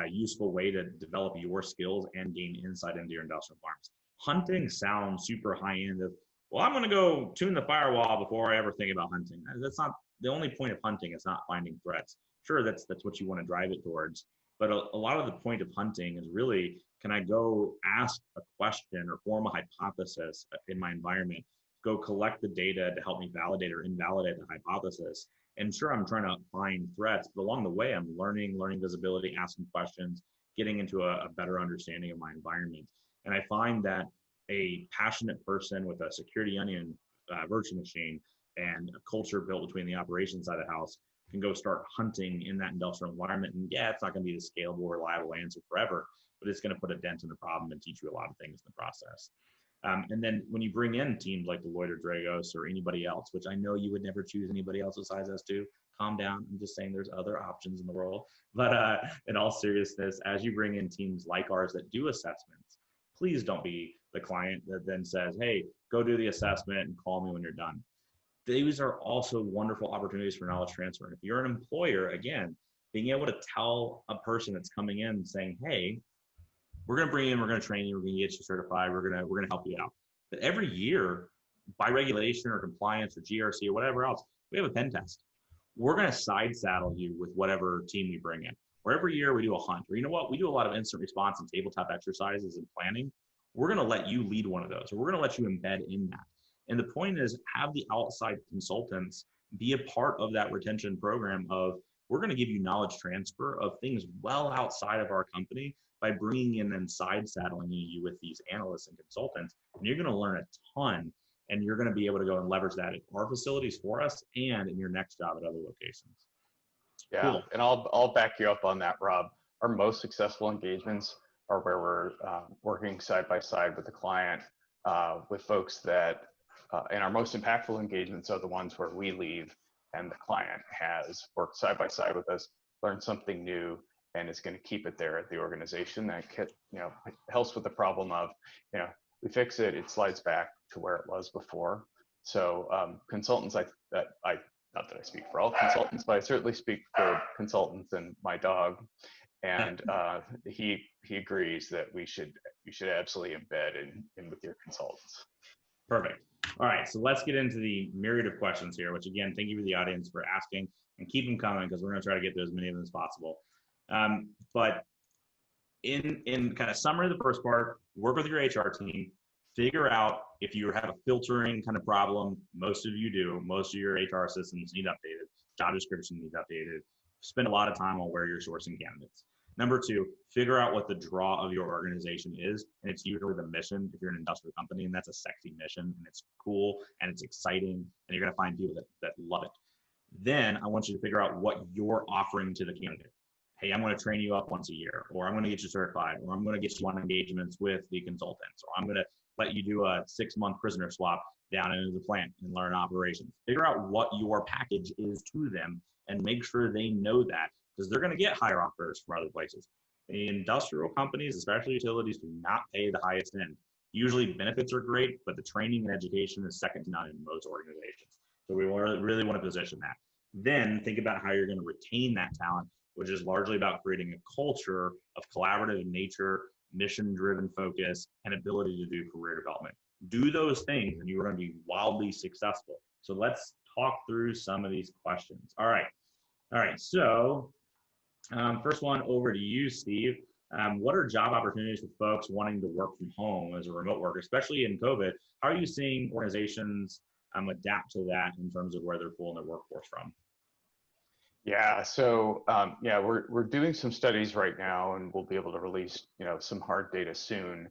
useful way to develop your skills and gain insight into your industrial environments. Hunting sounds super high end of, well, I'm going to go tune the firewall before I ever think about hunting. That's not the only point of hunting. Is not finding threats. Sure, that's what you want to drive it towards. But a lot of the point of hunting is really, can I go ask a question or form a hypothesis in my environment, go collect the data to help me validate or invalidate the hypothesis. And sure, I'm trying to find threats, but along the way, I'm learning visibility, asking questions, getting into a better understanding of my environment. And I find that a passionate person with a security onion virtual machine and a culture built between the operations side of the house can go start hunting in that industrial environment. And yeah, it's not going to be the scalable, reliable answer forever, but it's going to put a dent in the problem and teach you a lot of things in the process. And then when you bring in teams like Deloitte or Dragos or anybody else, which I know you would never choose anybody else besides us two, calm down. I'm just saying there's other options in the world. But in all seriousness, as you bring in teams like ours that do assessments, please don't be the client that then says, hey, go do the assessment and call me when you're done. These are also wonderful opportunities for knowledge transfer. And if you're an employer, again, being able to tell a person that's coming in saying, hey, we're going to bring you in, we're going to train you, we're going to get you certified, we're going to help you out. But every year, by regulation or compliance or GRC or whatever else, we have a pen test. We're going to side saddle you with whatever team we bring in. Or every year we do a hunt. Or you know what? We do a lot of instant response and tabletop exercises and planning. We're going to let you lead one of those, or we're going to let you embed in that. And the point is, have the outside consultants be a part of that retention program of, we're going to give you knowledge transfer of things well outside of our company by bringing in and side saddling you with these analysts and consultants. And you're going to learn a ton, and you're going to be able to go and leverage that in our facilities for us and in your next job at other locations. Yeah, Cool. and I'll back you up on that, Rob. Our most successful engagements are where we're working side by side with the client, with folks that, and our most impactful engagements are the ones where we leave and the client has worked side by side with us, learned something new, and is going to keep it there at the organization. That helps with the problem of, we fix it, it slides back to where it was before. So consultants, not that I speak for all consultants, but I certainly speak for consultants and my dog. And he agrees that you should absolutely embed in with your consultants. Perfect. All right, so let's get into the myriad of questions here, which again, thank you to the audience for asking, and keep them coming because we're going to try to get through as many of them as possible. But in kind of summary, the first part, work with your HR team, figure out if you have a filtering kind of problem. Most of you do. Most of your HR systems need updated. Job description needs updated. Spend a lot of time on where you're sourcing candidates. Number two, figure out what the draw of your organization is. And it's usually the mission if you're an industrial company, and that's a sexy mission, and it's cool and it's exciting, and you're going to find people that love it. Then I want you to figure out what you're offering to the candidate. Hey, I'm going to train you up once a year, or I'm going to get you certified, or I'm going to get you on engagements with the consultants, or I'm going to let you do a 6-month prisoner swap down into the plant and learn operations. Figure out what your package is to them and make sure they know that, because they're going to get higher offers from other places. The industrial companies, especially utilities, do not pay the highest end. Usually benefits are great, but the training and education is second to none in most organizations. So we really want to position that. Then think about how you're going to retain that talent, which is largely about creating a culture of collaborative nature, mission-driven focus, and ability to do career development. Do those things and you're going to be wildly successful. So let's talk through some of these questions. All right, so first one over to you, Steve. What are job opportunities for folks wanting to work from home as a remote worker, especially in COVID? How are you seeing organizations adapt to that in terms of where they're pulling their workforce from? Yeah, so we're doing some studies right now, and we'll be able to release some hard data soon.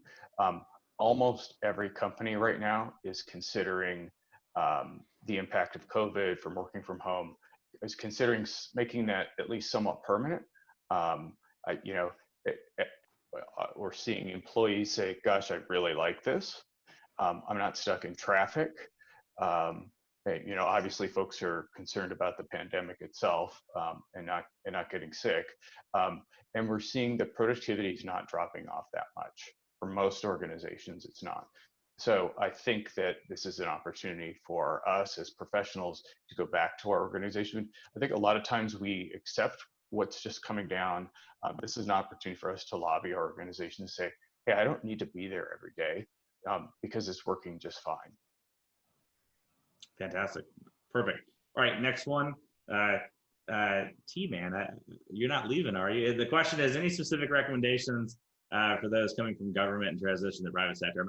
Almost every company right now is considering the impact of COVID from working from home, is considering making that at least somewhat permanent. We're seeing employees say, "Gosh, I really like this. I'm not stuck in traffic." Obviously folks are concerned about the pandemic itself and not getting sick. And we're seeing that productivity is not dropping off that much. For most organizations, it's not. So I think that this is an opportunity for us as professionals to go back to our organization. I think a lot of times we accept what's just coming down. This is an opportunity for us to lobby our organization and say, hey, I don't need to be there every day because it's working just fine. Fantastic. Perfect. All right, next one. T-Man, you're not leaving, are you? The question is, any specific recommendations for those coming from government and transition to the private sector?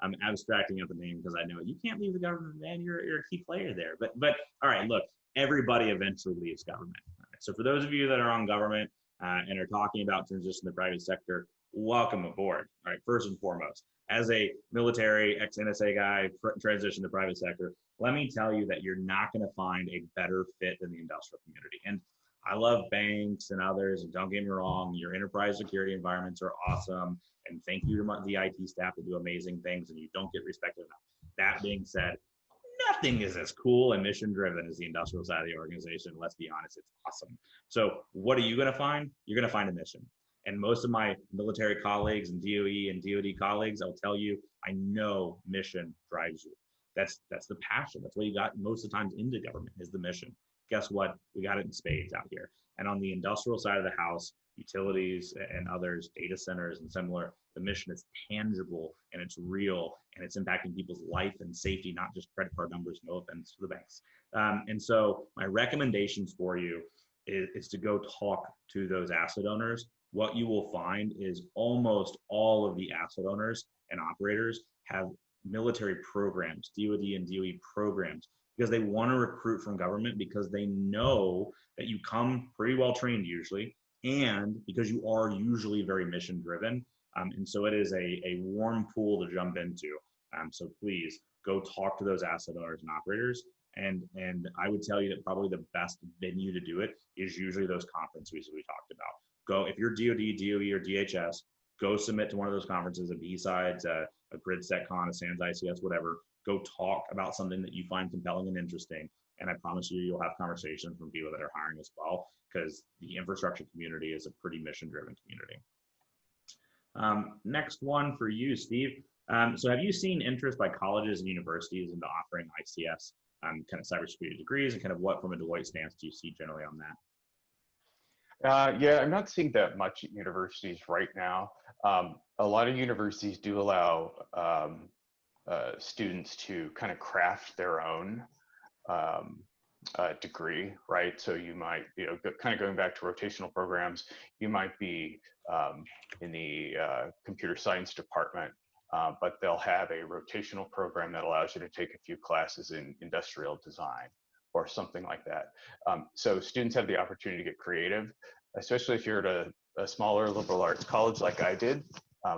I'm abstracting out the name because I know you can't leave the government, man. You're a key player there. But all right, look, everybody eventually leaves government. Right, so for those of you that are on government and are talking about transition to the private sector, welcome aboard. All right, first and foremost, as a military ex-NSA guy, transition to private sector, let me tell you that you're not going to find a better fit than the industrial community. And I love banks and others, and don't get me wrong, your enterprise security environments are awesome. And thank you to the IT staff that do amazing things, and you don't get respected enough. That being said, nothing is as cool and mission driven as the industrial side of the organization. Let's be honest, it's awesome. So what are you going to find? You're going to find a mission. And most of my military colleagues and DOE and DoD colleagues, I'll tell you, I know mission drives you. That's the passion. That's what you got most of the times into government is the mission. Guess what? We got it in spades out here. And on the industrial side of the house, utilities and others, data centers and similar, the mission is tangible and it's real and it's impacting people's life and safety, not just credit card numbers, no offense to the banks. And so my recommendations for you is to go talk to those asset owners. What you will find is almost all of the asset owners and operators have military programs, DoD and DOE programs, because they want to recruit from government because they know that you come pretty well trained usually, and because you are usually very mission driven. And so it is a warm pool to jump into. So please go talk to those asset owners and operators. And I would tell you that probably the best venue to do it is usually those conferences we talked about. Go, if you're DoD, DOE, or DHS, go submit to one of those conferences, a B-Sides, a GridSecCon, a SANS ICS, whatever. Go talk about something that you find compelling and interesting. And I promise you, you'll have conversations from people that are hiring as well, because the infrastructure community is a pretty mission-driven community. Next one for you, Steve. So have you seen interest by colleges and universities into offering ICS kind of cybersecurity degrees, and kind of what from a Deloitte stance do you see generally on that? Yeah, I'm not seeing that much at universities right now. A lot of universities do allow students to kind of craft their own degree, right? So you might, kind of going back to rotational programs, you might be in the computer science department, but they'll have a rotational program that allows you to take a few classes in industrial design or something like that. So students have the opportunity to get creative, especially if you're at a smaller liberal arts college like I did,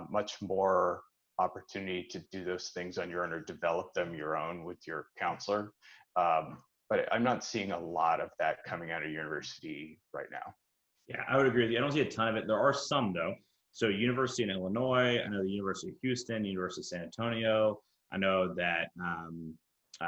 much more opportunity to do those things on your own or develop them your own with your counselor. But I'm not seeing a lot of that coming out of university right now. Yeah, I would agree with you. I don't see a ton of it. There are some though. So University in Illinois, I know the University of Houston, University of San Antonio. I know that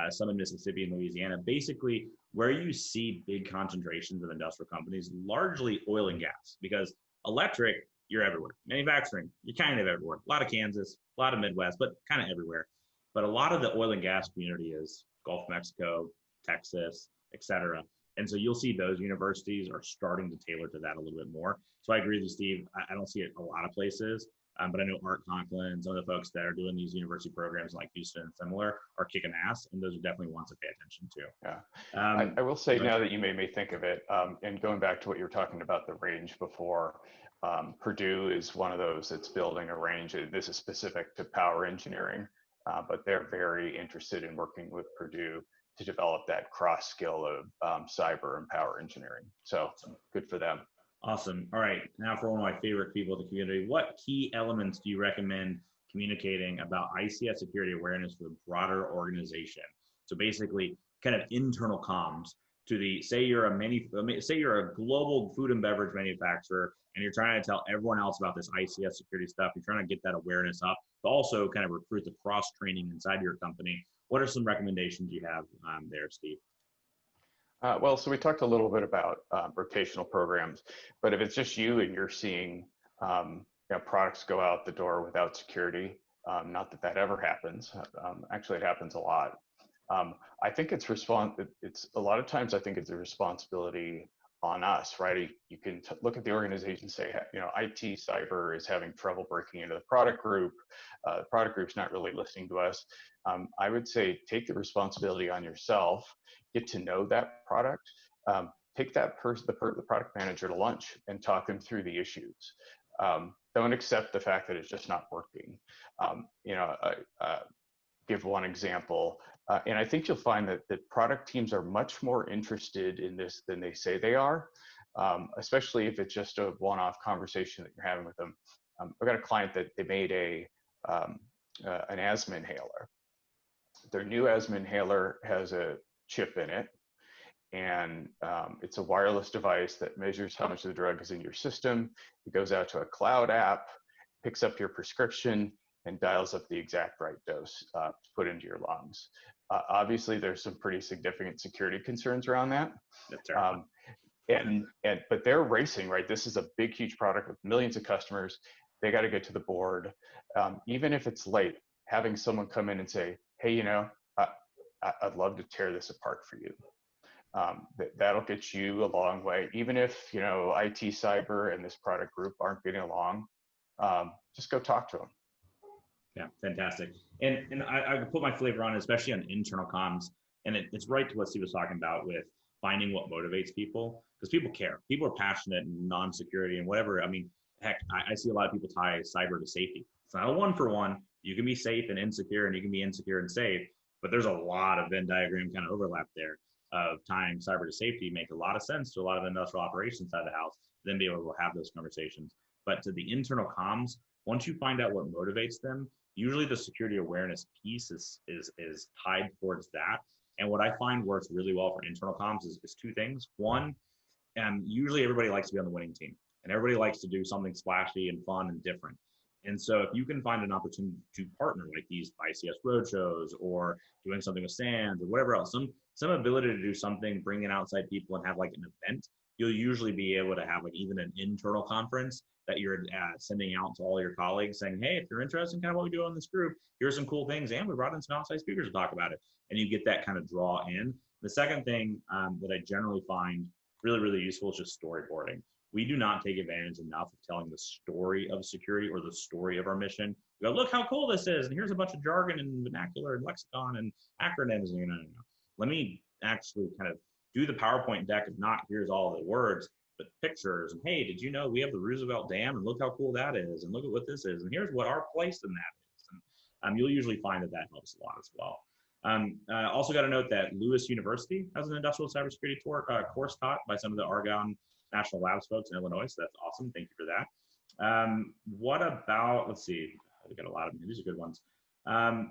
some in Mississippi and Louisiana. Basically, where you see big concentrations of industrial companies, largely oil and gas, because electric, you're everywhere. Manufacturing, you're kind of everywhere. A lot of Kansas, a lot of Midwest, but kind of everywhere. But a lot of the oil and gas community is Gulf of Mexico, Texas, et cetera. And so you'll see those universities are starting to tailor to that a little bit more. So I agree with you, Steve. I don't see it a lot of places, but I know Art Conklin, some of the folks that are doing these university programs like Houston and similar are kicking ass, and those are definitely ones to pay attention to. Yeah, I will say now that you made me think of it, and going back to what you were talking about the range before, Purdue is one of those that's building a range. This is specific to power engineering, but they're very interested in working with Purdue to develop that cross skill of cyber and power engineering. So good for them. Awesome. All right. Now for one of my favorite people in the community, what key elements do you recommend communicating about ICS security awareness for the broader organization? So basically kind of internal comms to the, say you're a global food and beverage manufacturer and you're trying to tell everyone else about this ICS security stuff. You're trying to get that awareness up, but also kind of recruit the cross training inside your company. What are some recommendations you have there, Steve? Well, so we talked a little bit about rotational programs, but if it's just you and you're seeing products go out the door without security, Not that that ever happens. Actually, it happens a lot. I think it's a lot of times I think it's a responsibility on us, right? You can look at the organization and say, you know, IT cyber is having trouble breaking into the product group. The product group's not really listening to us. I would say take the responsibility on yourself, get to know that product, take that the product manager to lunch and talk them through the issues. Don't accept the fact that it's just not working. You know, give one example, and I think you'll find that the product teams are much more interested in this than they say they are, especially if it's just a one-off conversation that you're having with them. I've got a client that they made an asthma inhaler. Their new asthma inhaler has a chip in it, and it's a wireless device that measures how much of the drug is in your system. It goes out to a cloud app, picks up your prescription, and dials up the exact right dose to put into your lungs. Obviously, there's some pretty significant security concerns around that. That's terrible. But they're racing, right? This is a big, huge product with millions of customers. They got to get to the board. Even if it's late, having someone come in and say, hey, you know, I'd love to tear this apart for you. That'll get you a long way. Even if, you know, IT cyber and this product group aren't getting along, just go talk to them. Yeah, fantastic. And I put my flavor on it, especially on internal comms. And it's right to what Steve was talking about with finding what motivates people, because people care. People are passionate in non-security and whatever. I mean, heck, I see a lot of people tie cyber to safety. It's not a one-for-one. You can be safe and insecure, and you can be insecure and safe, but there's a lot of Venn diagram kind of overlap there of tying cyber to safety. Make a lot of sense to a lot of industrial operations side of the house, then be able to have those conversations. But to the internal comms, once you find out what motivates them, usually the security awareness piece is tied towards that. And what I find works really well for internal comms is two things. One, usually everybody likes to be on the winning team, and everybody likes to do something splashy and fun and different. And so if you can find an opportunity to partner like these Ics Roadshows or doing something with SANS or whatever else, some ability to do something, bring in outside people and have like an event, you'll usually be able to have like even an internal conference that you're sending out to all your colleagues saying, hey, if you're interested in kind of what we do on this group, here's some cool things. And we brought in some outside speakers to talk about it. And you get that kind of draw in. The second thing that I generally find really, really useful is just storyboarding. We do not take advantage enough of telling the story of security or the story of our mission. We go, look how cool this is. And here's a bunch of jargon and vernacular and lexicon and acronyms. And no. Let me actually kind of do the PowerPoint deck. If not, here's all the words, but pictures. And hey, did you know we have the Roosevelt Dam? And look how cool that is. And look at what this is. And here's what our place in that is. And you'll usually find that that helps a lot as well. Also got to note that Lewis University has an industrial cybersecurity course taught by some of the Argonne National Labs folks in Illinois. So that's awesome. Thank you for that. What about, let's see, we got a lot of them. These are good ones.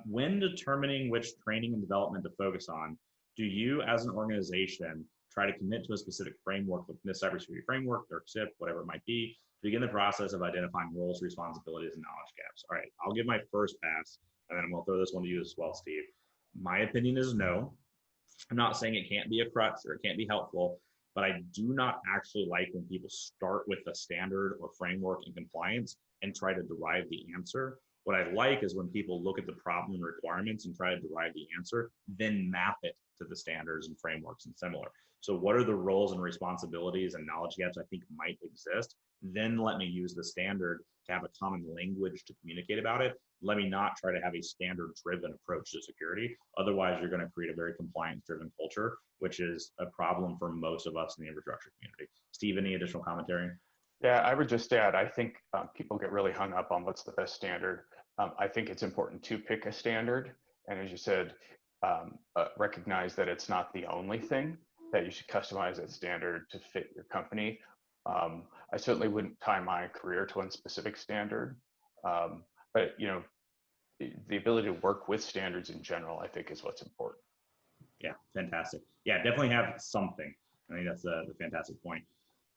When determining which training and development to focus on, do you as an organization try to commit to a specific framework within the cybersecurity framework, or CIP, whatever it might be, to begin the process of identifying roles, responsibilities, and knowledge gaps? All right, I'll give my first pass, and then I'm gonna throw this one to you as well, Steve. My opinion is no. I'm not saying it can't be a crutch or it can't be helpful, but I do not actually like when people start with a standard or framework and compliance and try to derive the answer. What I like is when people look at the problem and requirements and try to derive the answer, then map it to the standards and frameworks and similar. So what are the roles and responsibilities and knowledge gaps I think might exist? Then let me use the standard to have a common language to communicate about it. Let me not try to have a standard-driven approach to security. Otherwise, you're going to create a very compliance-driven culture, which is a problem for most of us in the infrastructure community. Steve, any additional commentary? Yeah, I would just add, I think people get really hung up on what's the best standard. I think it's important to pick a standard. And as you said, recognize that it's not the only thing, that you should customize that standard to fit your company. I certainly wouldn't tie my career to one specific standard, but you know, the ability to work with standards in general, I think, is what's important. Yeah, fantastic. Yeah, definitely have something. I think that's the fantastic point.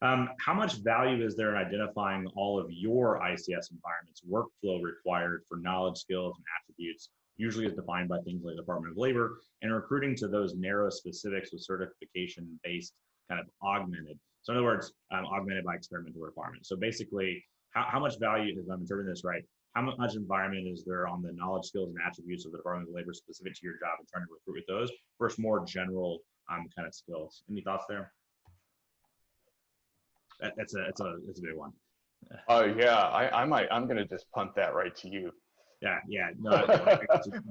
How much value is there in identifying all of your ICS environments workflow required for knowledge, skills, and attributes, usually as defined by things like the Department of Labor, and recruiting to those narrow specifics with certification-based kind of augmented. So in other words, augmented by experimental requirements. So basically, how much value, if I'm interpreting this right, how much environment is there on the knowledge, skills, and attributes of the Department of Labor specific to your job and trying to recruit with those versus more general kind of skills? Any thoughts there? It's a big one. Oh yeah, I'm gonna just punt that right to you. Yeah. No,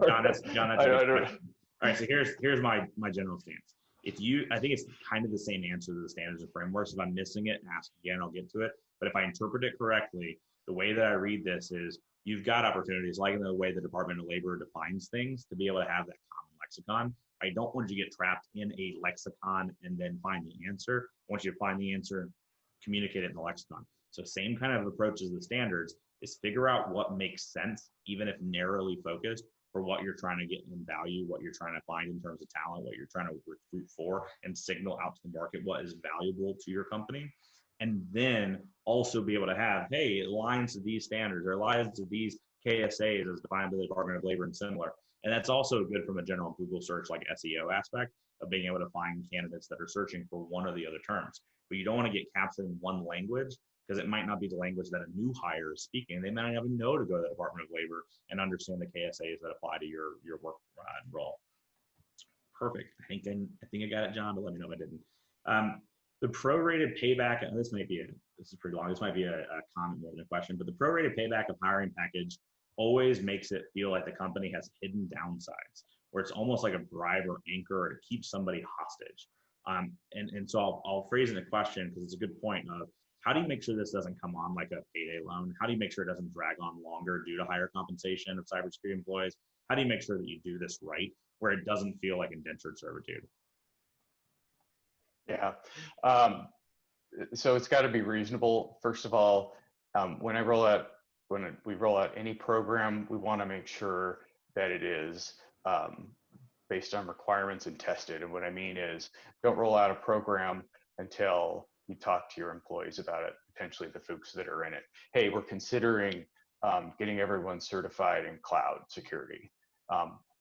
John, that's a good question. All right, so here's my general stance. I think it's kind of the same answer to the standards and frameworks. If I'm missing it, ask again, I'll get to it. But if I interpret it correctly, the way that I read this is you've got opportunities, like in the way the Department of Labor defines things, to be able to have that common lexicon. I don't want you to get trapped in a lexicon and then find the answer. I want you to find the answer and communicate it in the lexicon. So same kind of approach as the standards is figure out what makes sense, even if narrowly focused, for what you're trying to get in value, what you're trying to find in terms of talent, what you're trying to recruit for, and signal out to the market what is valuable to your company. And then also be able to have, hey, it aligns to these standards or aligns to these KSAs as defined by the Department of Labor and similar. And that's also good from a general Google search like SEO aspect of being able to find candidates that are searching for one or the other terms. But you don't want to get captured in one language because it might not be the language that a new hire is speaking. They might not even know to go to the Department of Labor and understand the KSAs that apply to your work role. Perfect. I think I got it, John, but let me know if I didn't. The prorated payback, and this is pretty long. This might be a comment more than a question, but the prorated payback of hiring package always makes it feel like the company has hidden downsides, where it's almost like a bribe or anchor to keep somebody hostage. And so I'll phrase in a question because it's a good point of how do you make sure this doesn't come on like a payday loan? How do you make sure it doesn't drag on longer due to higher compensation of cybersecurity employees? How do you make sure that you do this right where it doesn't feel like indentured servitude? Yeah. So it's got to be reasonable. First of all, when we roll out any program, we want to make sure that it is based on requirements and tested. And what I mean is, don't roll out a program until you talk to your employees about it, potentially the folks that are in it. Hey, we're considering getting everyone certified in cloud security.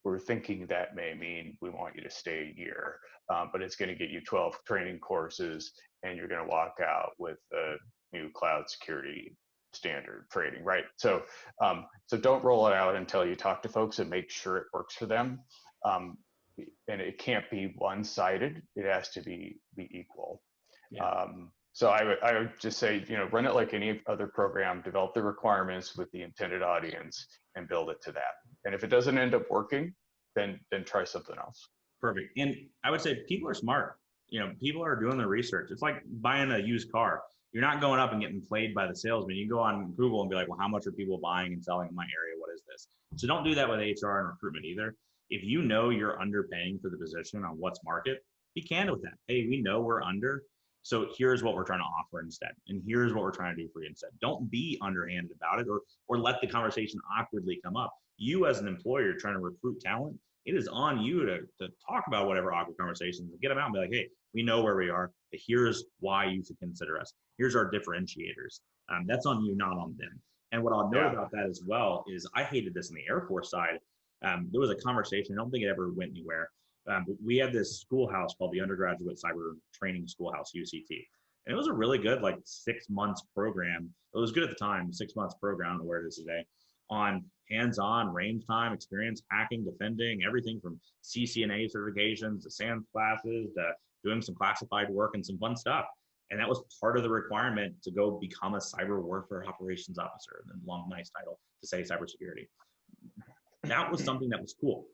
We're thinking that may mean we want you to stay a year, but it's going to get you 12 training courses and you're going to walk out with a new cloud security standard training, right? So, so don't roll it out until you talk to folks and make sure it works for them. And it can't be one-sided. It has to be equal. Yeah. So I would just say, run it like any other program, develop the requirements with the intended audience and build it to that. And if it doesn't end up working, then try something else. Perfect. And I would say people are smart. People are doing the research. It's like buying a used car. You're not going up and getting played by the salesman. You can go on Google and be like, well, how much are people buying and selling in my area? What is this? So don't do that with HR and recruitment either. If you know you're underpaying for the position on what's market, be candid with that. Hey, we know we're under. So here's what we're trying to offer instead. And here's what we're trying to do for you instead. Don't be underhanded about it or let the conversation awkwardly come up. You as an employer trying to recruit talent, it is on you to talk about whatever awkward conversations and get them out and be like, hey, we know where we are, but here's why you should consider us. Here's our differentiators. That's on you, not on them. And what I'll note about that as well is I hated this in the Air Force side. There was a conversation, I don't think it ever went anywhere. But we had this schoolhouse called the Undergraduate Cyber Training Schoolhouse, UCT. And it was a really good, 6 months program. It was good at the time, 6 months program, I don't know where it is today, on hands-on, range time, experience, hacking, defending, everything from CCNA certifications to SAMS classes to doing some classified work and some fun stuff. And that was part of the requirement to go become a cyber warfare operations officer, and then long, nice title to say cybersecurity. That was something that was cool.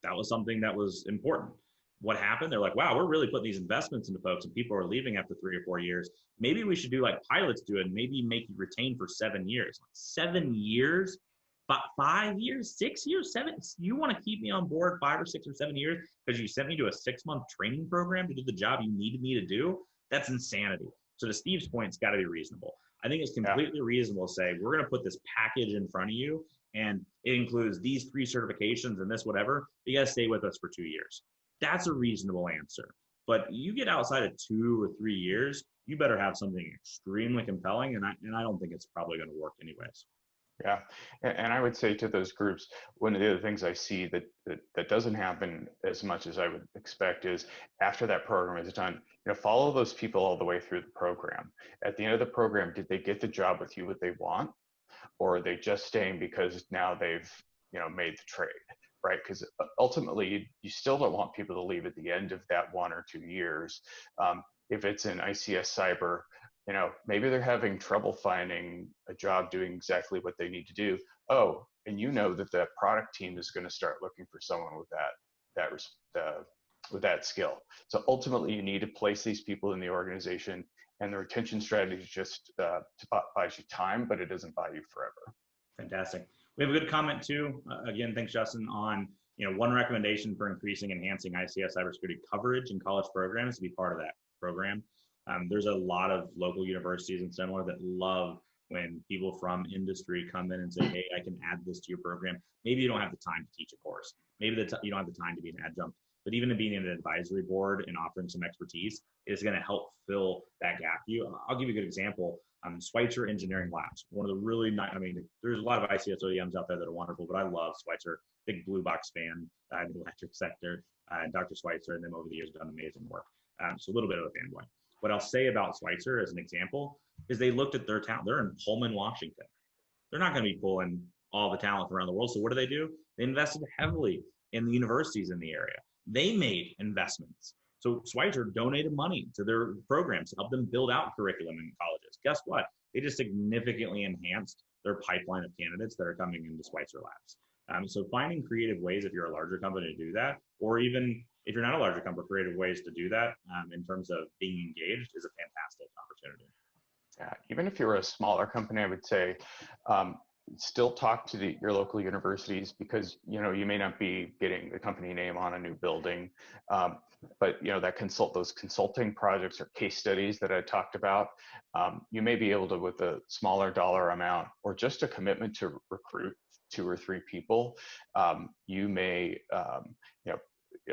That was something that was important. What happened? They're like, wow, we're really putting these investments into folks and people are leaving after 3 or 4 years. Maybe we should do like pilots do it and maybe make you retain for 7 years. 7 years? 5 years? 6 years? 7? You want to keep me on board 5 or 6 or 7 years because you sent me to a 6-month training program to do the job you needed me to do? That's insanity. So to Steve's point, it's got to be reasonable. I think it's completely reasonable to say, we're going to put this package in front of you and it includes these 3 certifications and this whatever. You got to stay with us for 2 years. That's a reasonable answer. But you get outside of 2 or 3 years, you better have something extremely compelling. And I don't think it's probably going to work anyways. Yeah, and I would say to those groups, one of the other things I see that doesn't happen as much as I would expect is after that program is done, follow those people all the way through the program. At the end of the program, did they get the job with you what they want? or are they just staying because now they've, made the trade, right? Because ultimately, you still don't want people to leave at the end of that 1 or 2 years. If it's in ICS cyber, maybe they're having trouble finding a job doing exactly what they need to do. Oh, and that product team is going to start looking for someone with that skill. So ultimately, you need to place these people in the organization, and the retention strategy just buys you time, but it doesn't buy you forever. Fantastic. We have a good comment too. Again, thanks, Justin, on one recommendation for increasing, enhancing ICS cybersecurity coverage in college programs to be part of that program. There's a lot of local universities and similar that love when people from industry come in and say, hey, I can add this to your program. Maybe you don't have the time to teach a course. Maybe you don't have the time to be an adjunct. But even being in an advisory board and offering some expertise is going to help fill that gap. I'll give you a good example. Schweitzer Engineering Labs, one of the really nice, there's a lot of ICS OEMs out there that are wonderful, but I love Schweitzer, big blue box fan in the electric sector. Dr. Schweitzer and them over the years have done amazing work. So a little bit of a fanboy. What I'll say about Schweitzer as an example is they looked at their talent. They're in Pullman, Washington. They're not going to be pulling all the talent from around the world. So what do? They invested heavily in the universities in the area. They made investments. So Schweitzer donated money to their programs to help them build out curriculum in colleges. Guess what? They just significantly enhanced their pipeline of candidates that are coming into Schweitzer Labs. So finding creative ways, if you're a larger company, to do that, or even if you're not a larger company, creative ways to do that in terms of being engaged is a fantastic opportunity. Yeah, even if you're a smaller company, I would say still talk to your local universities, because you may not be getting the company name on a new building, but those consulting projects or case studies that I talked about, you may be able to, with a smaller dollar amount or just a commitment to recruit 2 or 3 people, you may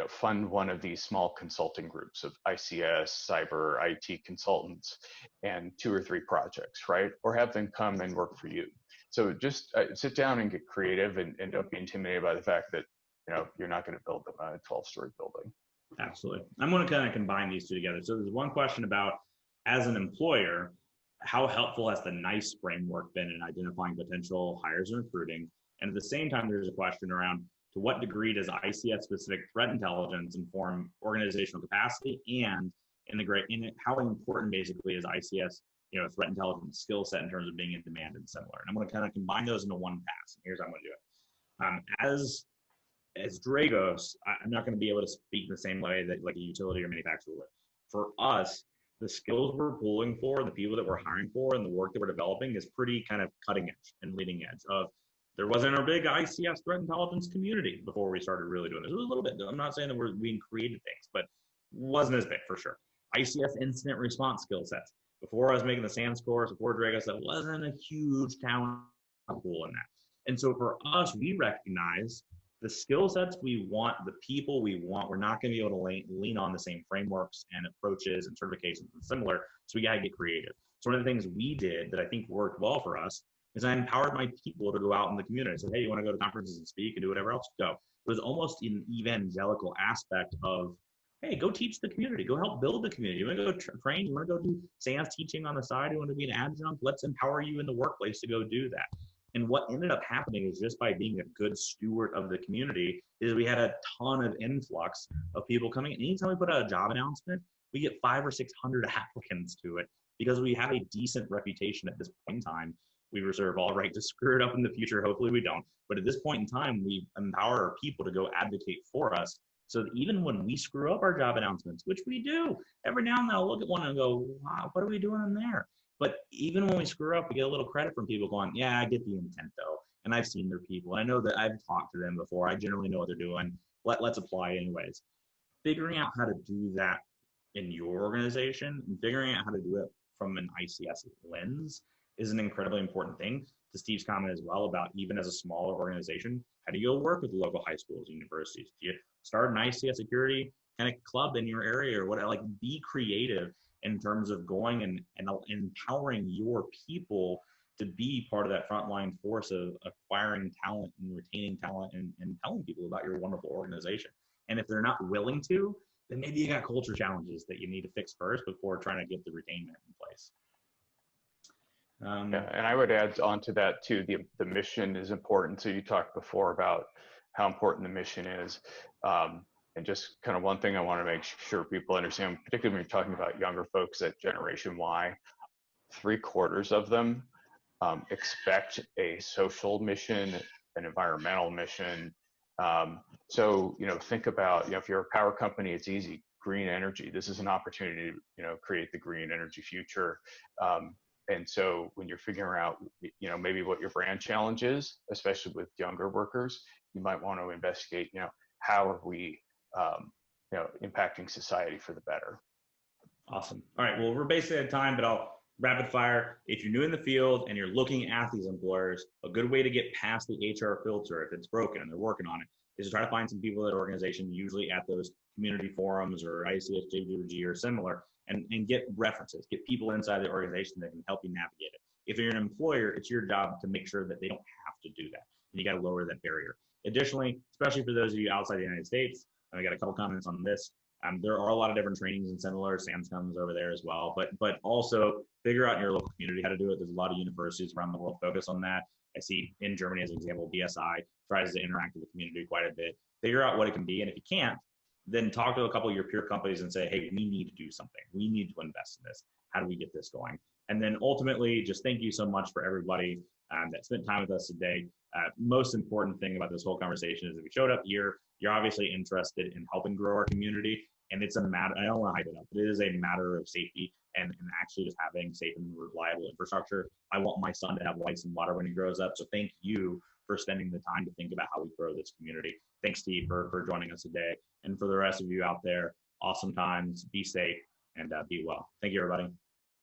fund one of these small consulting groups of ICS, cyber, IT consultants, and 2 or 3 projects, right? Or have them come and work for you. So just sit down and get creative, and don't be intimidated by the fact that you're not going to build them a 12-story building. Absolutely. I'm going to kind of combine these two together. So there's one question about, as an employer, how helpful has the NICE framework been in identifying potential hires and recruiting? And at the same time, there's a question around, to what degree does ICS-specific threat intelligence inform organizational capacity and integrate in it? How important basically is ICS, threat intelligence skill set in terms of being in demand and similar? And I'm going to kind of combine those into one pass. And here's how I'm going to do it. As Dragos, I'm not going to be able to speak the same way that like a utility or manufacturer would. For us, the skills we're pulling for, the people that we're hiring for, and the work that we're developing is pretty kind of cutting edge and leading edge. There wasn't a big ICS threat intelligence community before we started really doing this. It was a little bit. I'm not saying that we're being creative things, but wasn't as big for sure. ICS incident response skill sets. Before I was making the SANS course, before Dragos, that wasn't a huge talent pool in that. And so for us, we recognize the skill sets we want, the people we want. We're not going to be able to lean on the same frameworks and approaches and certifications and similar. So we got to get creative. So one of the things we did that I think worked well for us is I empowered my people to go out in the community. I said, hey, you want to go to conferences and speak and do whatever else? Go. It was almost an evangelical aspect of, hey, go teach the community. Go help build the community. You want to go train? You want to go do SANS teaching on the side? You want to be an adjunct? Let's empower you in the workplace to go do that. And what ended up happening is, just by being a good steward of the community, is we had a ton of influx of people coming in. Anytime we put out a job announcement, we get 500 or 600 applicants to it, because we have a decent reputation at this point in time. We reserve all right to screw it up in the future. Hopefully we don't. But at this point in time, we empower our people to go advocate for us, so that even when we screw up our job announcements, which we do, every now and then I'll look at one and go, wow, what are we doing in there? But even when we screw up, we get a little credit from people going, yeah, I get the intent though. And I've seen their people. And I know that I've talked to them before. I generally know what they're doing. Let's apply anyways. Figuring out how to do that in your organization and figuring out how to do it from an ICS lens is an incredibly important thing. To Steve's comment as well about, even as a smaller organization, how do you go work with the local high schools and universities? Do you start an ICS security kind of club in your area or what? Like, be creative in terms of going and empowering your people to be part of that frontline force of acquiring talent and retaining talent and telling people about your wonderful organization. And if they're not willing to, then maybe you got culture challenges that you need to fix first before trying to get the retainment in place. Yeah, and I would add on to that too, the mission is important. So you talked before about how important the mission is. And just kind of one thing I want to make sure people understand, particularly when you're talking about younger folks at Generation Y, 3/4 of them expect a social mission, an environmental mission. So, think about, if you're a power company, it's easy. Green energy. This is an opportunity to, create the green energy future. And so when you're figuring out, maybe what your brand challenge is, especially with younger workers, you might want to investigate, how are we, impacting society for the better. Awesome. All right. Well, we're basically at time, but I'll rapid fire. If you're new in the field and you're looking at these employers, a good way to get past the HR filter, if it's broken and they're working on it, is to try to find some people at organization, usually at those community forums or ICS, or similar, and get references, get people inside the organization that can help you navigate it. If you're an employer, it's your job to make sure that they don't have to do that. And you got to lower that barrier. Additionally, especially for those of you outside the United States, I got a couple comments on this. There are a lot of different trainings and similar. Sam's comes over there as well, but also figure out in your local community how to do it. There's a lot of universities around the world focus on that. I see in Germany, as an example, BSI tries to interact with the community quite a bit. Figure out what it can be, and if you can't, then talk to a couple of your peer companies and say, hey, we need to do something. We need to invest in this. How do we get this going? And then ultimately, just thank you so much for everybody that spent time with us today. Most important thing about this whole conversation is that we showed up here. You're obviously interested in helping grow our community. And it's a matter, I don't want to hype it up, but it is a matter of safety and actually just having safe and reliable infrastructure. I want my son to have lights and water when he grows up. So thank you for spending the time to think about how we grow this community. Thanks, Steve, for joining us today. And for the rest of you out there, awesome times, be safe, and be well. Thank you, everybody.